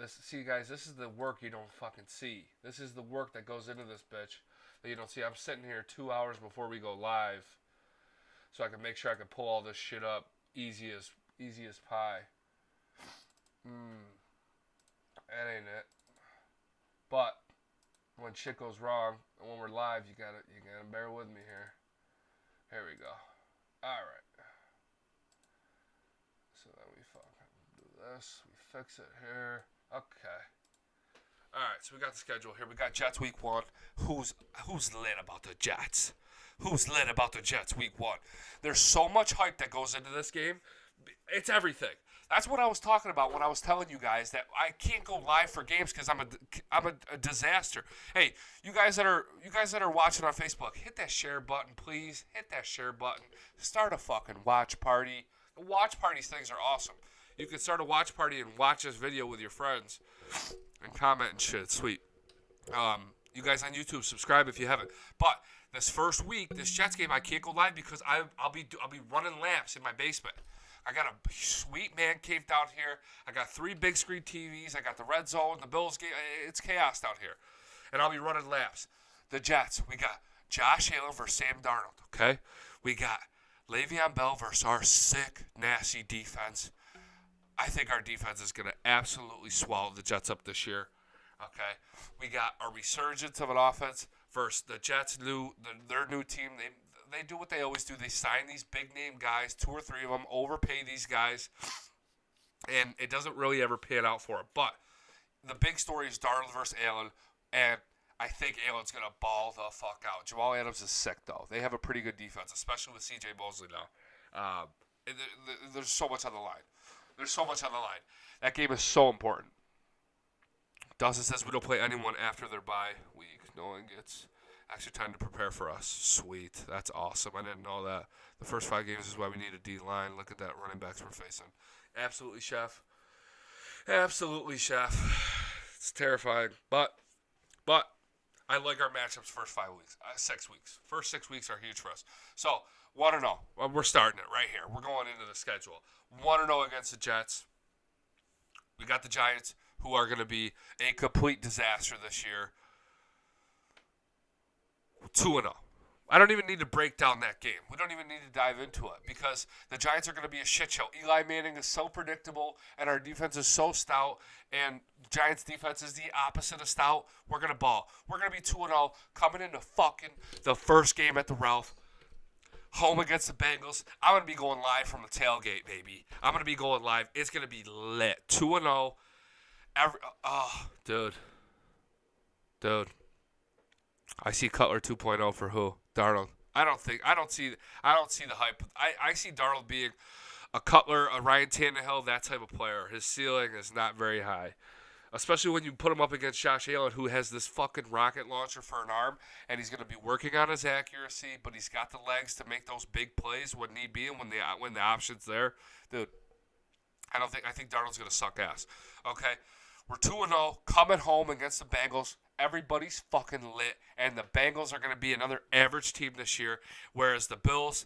See, guys, this is the work you don't fucking see. This is the work that goes into this bitch that you don't see. I'm sitting here 2 hours before we go live so I can make sure I can pull all this shit up easy as pie. That ain't it. But when shit goes wrong and when we're live, you gotta bear with me here. Here we go. All right. So then we fucking do this. We fix it here. Okay. All right, so we got the schedule here. We got Jets week 1. Who's lit about the Jets? Who's lit about the Jets week 1? There's so much hype that goes into this game. It's everything. That's what I was talking about when I was telling you guys that I can't go live for games because I'm a disaster. Hey, you guys that are watching on Facebook, hit that share button, please. Hit that share button. Start a fucking watch party. The watch parties things are awesome. You can start a watch party and watch this video with your friends and comment and shit. It's sweet. You guys on YouTube, subscribe if you haven't. But this first week, this Jets game, I can't go live because I'll be running laps in my basement. I got a sweet man cave down here. I got 3 big screen TVs. I got the red zone, the Bills game. It's chaos down here. And I'll be running laps. The Jets, we got Josh Allen versus Sam Darnold, okay? We got Le'Veon Bell versus our sick, nasty defense. I think our defense is going to absolutely swallow the Jets up this year. Okay, we got a resurgence of an offense versus the Jets' their new team. They do what they always do. They sign these big name guys, 2 or 3 of them, overpay these guys, and it doesn't really ever pan out for them. But the big story is Darnold versus Allen, and I think Allen's going to ball the fuck out. Jamal Adams is sick, though. They have a pretty good defense, especially with C.J. Mosley now. There's so much on the line. There's so much on the line. That game is so important. Dawson says we don't play anyone after their bye week. No one gets extra time to prepare for us. Sweet. That's awesome. I didn't know that. The first 5 games is why we need a D-line. Look at that running backs we're facing. Absolutely, Chef. Absolutely, Chef. It's terrifying. But I like our matchups first 5 weeks. 6 weeks. First 6 weeks are huge for us. So, 1-0. We're starting it right here. We're going into the schedule. 1-0 against the Jets. We got the Giants, who are going to be a complete disaster this year. 2-0. I don't even need to break down that game. We don't even need to dive into it because the Giants are going to be a shit show. Eli Manning is so predictable, and our defense is so stout, and Giants' defense is the opposite of stout. We're going to ball. We're going to be 2-0 coming into fucking the first game at the Ralph. Home against the Bengals. I'm going to be going live from the tailgate, baby. I'm going to be going live. It's going to be lit. 2-0. Dude. I see Cutler 2.0 for who? Darnold. I don't see the hype. I see Darnold being a Cutler, a Ryan Tannehill, that type of player. His ceiling is not very high. Especially when you put him up against Josh Allen, who has this fucking rocket launcher for an arm, and he's going to be working on his accuracy, but he's got the legs to make those big plays when need be and when the option's there. Dude, I think Darnold's going to suck ass. Okay? We're 2-0, coming home against the Bengals. Everybody's fucking lit, and the Bengals are going to be another average team this year, whereas the Bills,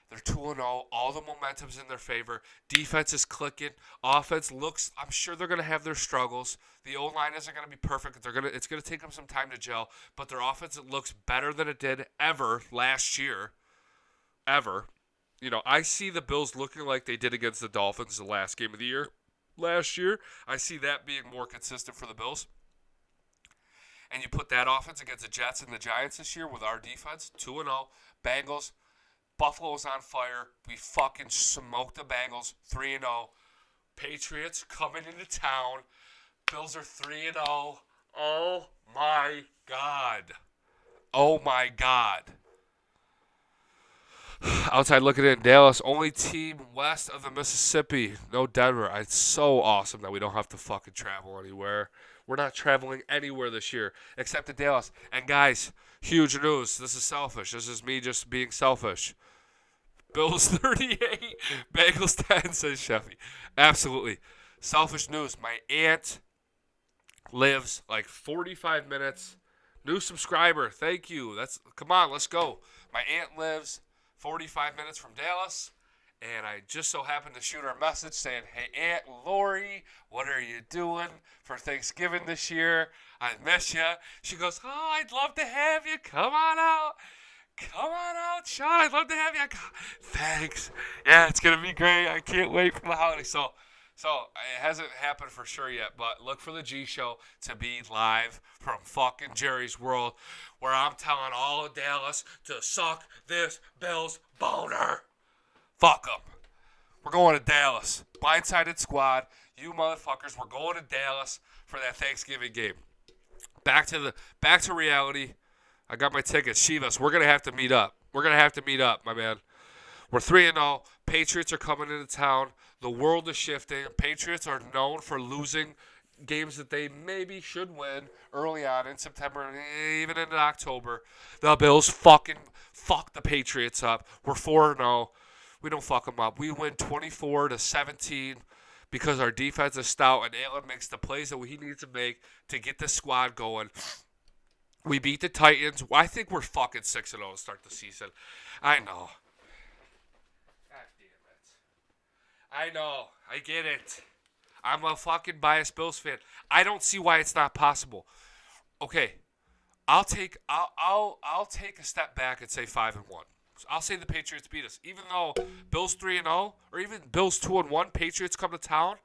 they're 2-0. All the momentum's in their favor. Defense is clicking. Offense looks, I'm sure they're going to have their struggles. The O-line isn't going to be perfect. It's going to take them some time to gel, but their offense looks better than it did ever last year. Ever. You know, I see the Bills looking like they did against the Dolphins the last game of the year. Last year, I see that being more consistent for the Bills. And you put that offense against the Jets and the Giants this year with our defense, 2-0. Bengals, Buffalo's on fire. We fucking smoked the Bengals, 3-0. Patriots coming into town. Bills are 3-0. Oh my God. Oh my God. Outside looking in, Dallas, only team west of the Mississippi. No Denver. It's so awesome that we don't have to fucking travel anywhere. We're not traveling anywhere this year except to Dallas. And guys, huge news. This is selfish. This is me just being selfish. Bills 38, Bengals 10, says Sheffy. Absolutely. Selfish news. My aunt lives like 45 minutes. New subscriber. Thank you. Come on, let's go. My aunt lives 45 minutes from Dallas, and I just so happened to shoot her a message saying, "Hey, Aunt Lori, what are you doing for Thanksgiving this year? I miss you." She goes, "Oh, I'd love to have you. Come on out. Come on out, Sean. I'd love to have you." Thanks. Yeah, it's going to be great. I can't wait for the holiday. So it hasn't happened for sure yet, but look for the G Show to be live from fucking Jerry's World, where I'm telling all of Dallas to suck this Bills boner. Fuck them. We're going to Dallas. Blindsided squad. You motherfuckers, we're going to Dallas for that Thanksgiving game. Back to reality. I got my tickets. Shivas, we're going to have to meet up. My man. We're 3-0. Patriots are coming into town. The world is shifting. Patriots are known for losing games that they maybe should win early on in September and even into October. The Bills fuck the Patriots up. We're 4-0. We don't fuck them up. We win 24-17 because our defense is stout and Allen makes the plays that he needs to make to get the squad going. We beat the Titans. I think we're fucking 6-0 to start the season. I know. God damn it. I know. I get it. I'm a fucking biased Bills fan. I don't see why it's not possible. Okay, I'll take a step back and say 5-1. I'll say the Patriots beat us, even though Bills 3-0 or even Bills 2-1. Patriots come to town.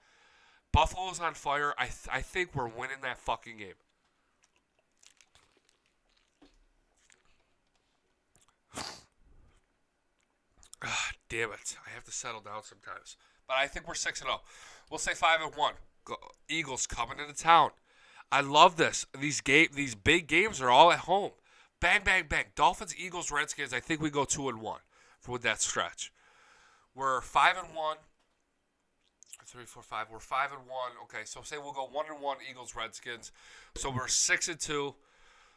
Buffalo's on fire. I think we're winning that fucking game. Damn it. I have to settle down sometimes. But I think we're 6-0. We'll say 5-1. Eagles coming into town. I love this. These big games are all at home. Bang, bang, bang. Dolphins, Eagles, Redskins. I think we go 2-1 with that stretch. We're 5-1. 3, 4, 5. We're 5-1. Okay, so say we'll go 1-1 Eagles, Redskins. So we're 6-2.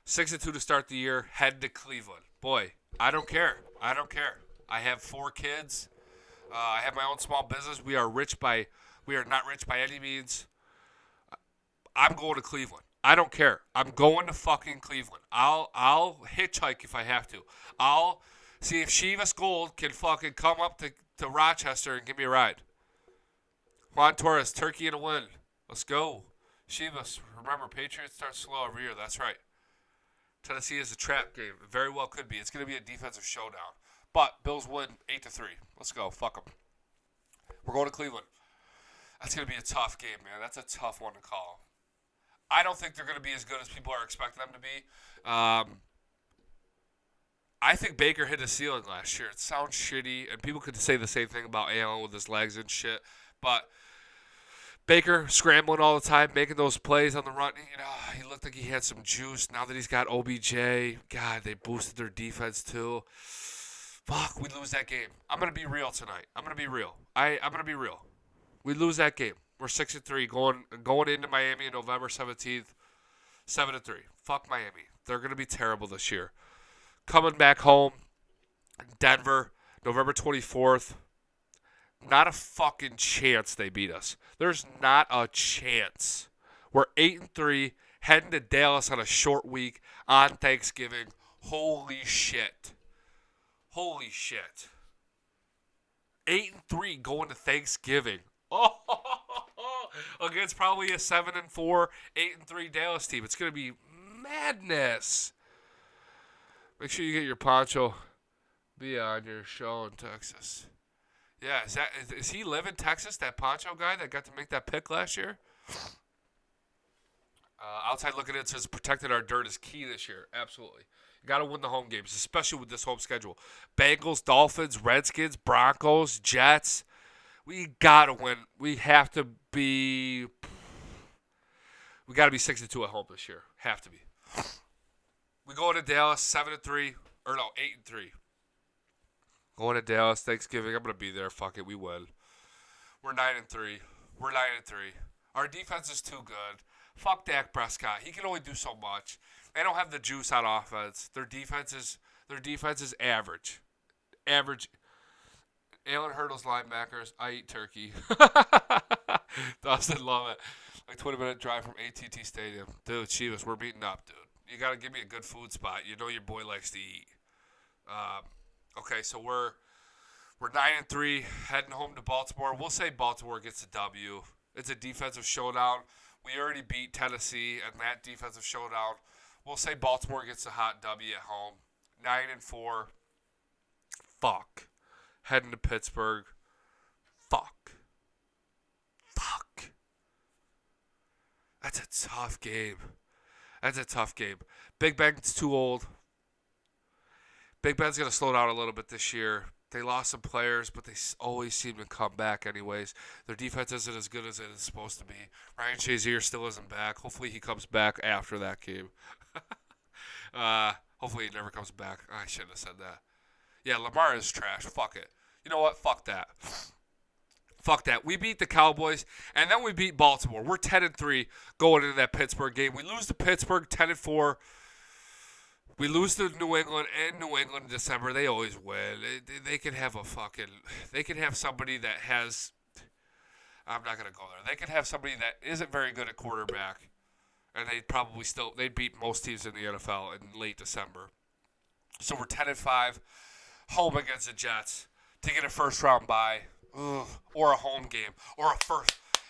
6-2 to start the year. Head to Cleveland. Boy, I don't care. I have 4 kids. I have my own small business. We are not rich by any means. I'm going to Cleveland. I don't care. I'm going to fucking Cleveland. I'll hitchhike if I have to. I'll see if Chivas Gold can fucking come up to Rochester and give me a ride. Juan Torres, Turkey and a win. Let's go. Chivas, remember, Patriots start slow every year. That's right. Tennessee is a trap game. It very well could be. It's going to be a defensive showdown. But Bills win 8-3. Let's go. Fuck them. We're going to Cleveland. That's going to be a tough game, man. That's a tough one to call. I don't think they're going to be as good as people are expecting them to be. I think Baker hit a ceiling last year. It sounds shitty, and people could say the same thing about Allen with his legs and shit. But Baker scrambling all the time, making those plays on the run. You know, he looked like he had some juice. Now that he's got OBJ, God, they boosted their defense too. Fuck, we lose that game. I'm gonna be real tonight. I'm gonna be real. I'm gonna be real. We lose that game. We're 6-3 going into Miami on November 17th, 7-3. Fuck Miami. They're gonna be terrible this year. Coming back home, Denver, November 24th. Not a fucking chance they beat us. There's not a chance. We're 8-3, heading to Dallas on a short week on Thanksgiving. Holy shit. Holy shit. 8-3 going to Thanksgiving. Oh, against probably a 7-4, 8-3 Dallas team. It's gonna be madness. Make sure you get your poncho. Be on your show in Texas. Yeah, is he live in Texas, that Poncho guy that got to make that pick last year? Outside looking in, it says protecting our dirt is key this year. Absolutely. You got to win the home games, especially with this home schedule. Bengals, Dolphins, Redskins, Broncos, Jets. We got to win. We got to be 6-2 at home this year. Have to be. We go into Dallas 7-3, or no, 8-3. Going to Dallas, Thanksgiving. I'm going to be there. Fuck it. We win. We're 9-3. We're 9-3. Our defense is too good. Fuck Dak Prescott. He can only do so much. They don't have the juice on offense. Their defense is average. Average. Allen Hurdle's linebackers. I eat turkey. Dustin, love it. Like 20-minute drive from AT&T Stadium. Dude, Chivas, we're meeting up, dude. You got to give me a good food spot. You know your boy likes to eat. Okay, so we're 9-3, heading home to Baltimore. We'll say Baltimore gets a W. It's a defensive showdown. We already beat Tennessee in that defensive showdown. We'll say Baltimore gets a hot W at home. 9-4. Fuck. Heading to Pittsburgh. Fuck. That's a tough game. Big Ben's too old. Big Ben's going to slow down a little bit this year. They lost some players, but they always seem to come back anyways. Their defense isn't as good as it is supposed to be. Ryan Shazier still isn't back. Hopefully he comes back after that game. Hopefully he never comes back. I shouldn't have said that. Yeah, Lamar is trash. Fuck it. You know what? Fuck that. Fuck that. We beat the Cowboys, and then we beat Baltimore. We're 10-3 going into that Pittsburgh game. We lose to Pittsburgh 10-4. We lose to New England in December. They always win. They could have they could have somebody that has. I'm not gonna go there. They could have somebody that isn't very good at quarterback, and they'd beat most teams in the NFL in late December. So we're 10-5, home against the Jets to get a first round bye, or a home game, or a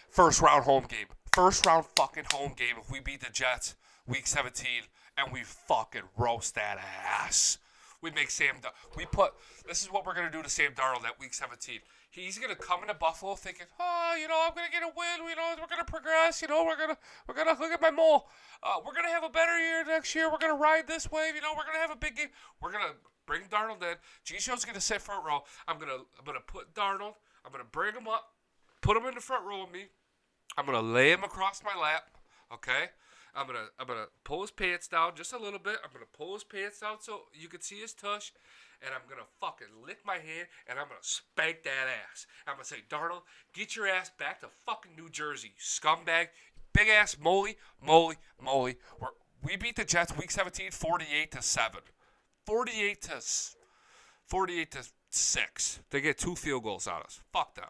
first round home game, first round fucking home game. If we beat the Jets week 17. And we fucking roast that ass. We make this is what we're going to do to Sam Darnold at week 17. He's going to come into Buffalo thinking, I'm going to get a win. We're going to progress. We're going to look at my mole. We're going to have a better year next year. We're going to ride this wave. We're going to have a big game. We're going to bring Darnold in. G-Show's going to sit front row. I'm going to put Darnold. I'm going to bring him up, put him in the front row with me. I'm going to lay him across my lap, okay? I'm gonna pull his pants down just a little bit. I'm gonna pull his pants down so you can see his tush, and I'm gonna fucking lick my hand and I'm gonna spank that ass. I'm gonna say, Darnold, get your ass back to fucking New Jersey, you scumbag, big ass moly. We beat the Jets week 17, 48-7, 48-6. They get 2 field goals on us. Fuck them.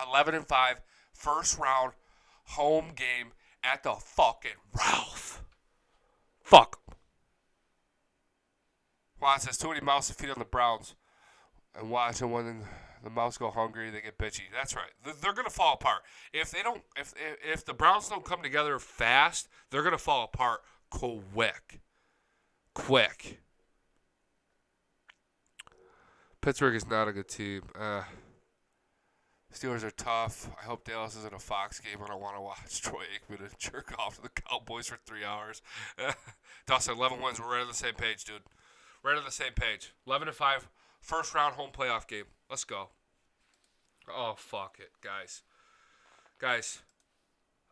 11-5, first round home game. At the fucking Ralph. Fuck. Juan says, too many mouths to feed on the Browns. And watching when the mouths go hungry, they get bitchy. That's right. They're going to fall apart. If the Browns don't come together fast, they're going to fall apart quick. Pittsburgh is not a good team. Steelers are tough. I hope Dallas is in a Fox game. I don't want to watch Troy Aikman and jerk off to the Cowboys for 3 hours. Dustin, 11 wins. We're right on the same page, dude. Right on the same page. 11-5, first round home playoff game. Let's go. Oh, fuck it, guys. Guys,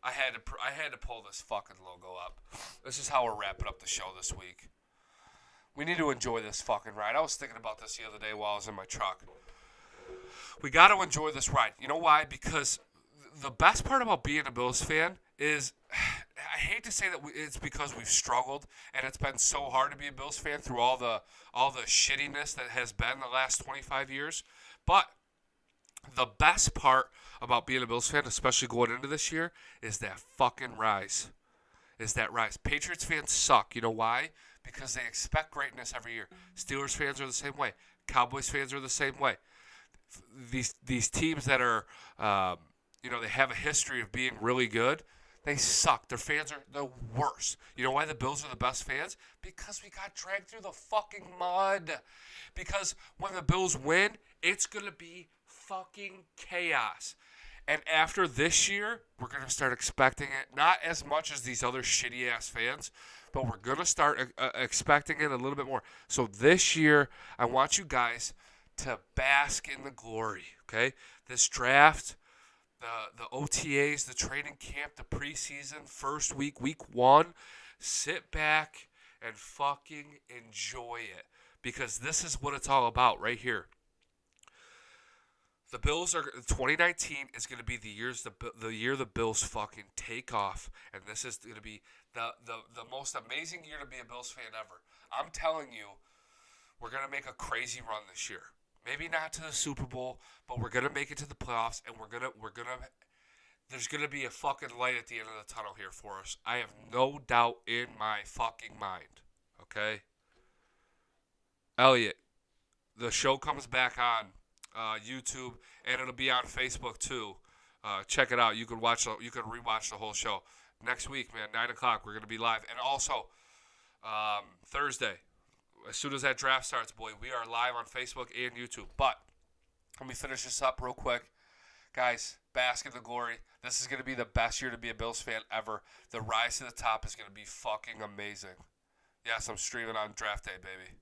I had to pull this fucking logo up. This is how we're wrapping up the show this week. We need to enjoy this fucking ride. I was thinking about this the other day while I was in my truck. We got to enjoy this ride. You know why? Because the best part about being a Bills fan is, I hate to say that it's because we've struggled and it's been so hard to be a Bills fan through all the shittiness that has been the last 25 years. But the best part about being a Bills fan, especially going into this year, is that fucking rise. Patriots fans suck. You know why? Because they expect greatness every year. Steelers fans are the same way. Cowboys fans are the same way. These teams that are, they have a history of being really good, they suck. Their fans are the worst. You know why the Bills are the best fans? Because we got dragged through the fucking mud. Because when the Bills win, it's going to be fucking chaos. And after this year, we're going to start expecting it, not as much as these other shitty-ass fans, but we're going to start expecting it a little bit more. So this year, I want you guys to bask in the glory, okay? This draft, the OTAs, the training camp, the preseason, first week, week 1, sit back and fucking enjoy it, because this is what it's all about right here. The Bills 2019 is going to be the year the Bills fucking take off, and this is going to be the most amazing year to be a Bills fan ever. I'm telling you, we're going to make a crazy run this year. Maybe not to the Super Bowl, but we're going to make it to the playoffs, and there's going to be a fucking light at the end of the tunnel here for us. I have no doubt in my fucking mind, okay? Elliot, the show comes back on YouTube, and it'll be on Facebook too. Check it out. You can rewatch the whole show next week, man. 9:00. We're gonna be live, and also Thursday, as soon as that draft starts, boy, we are live on Facebook and YouTube. But let me finish this up real quick, guys. Bask in the glory. This is gonna be the best year to be a Bills fan ever. The rise to the top is gonna be fucking amazing. Yes, I'm streaming on draft day, baby.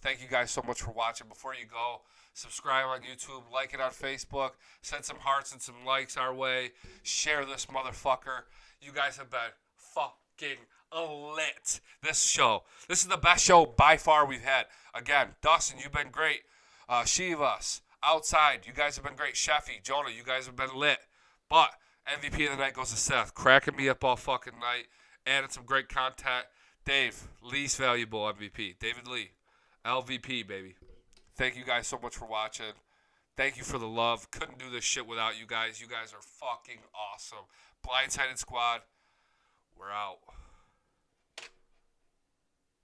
Thank you guys so much for watching. Before you go, subscribe on YouTube, like it on Facebook, send some hearts and some likes our way, share this motherfucker. You guys have been fucking lit. This is the best show by far we've had. Again, Dustin, you've been great. Shivas, Outside, you guys have been great. Sheffy, Jonah, you guys have been lit. But MVP of the night goes to Seth, cracking me up all fucking night, added some great content. Dave, least valuable MVP. David Lee, LVP, baby. Thank you guys so much for watching. Thank you for the love. Couldn't do this shit without you guys. You guys are fucking awesome. Blindsided Squad, we're out.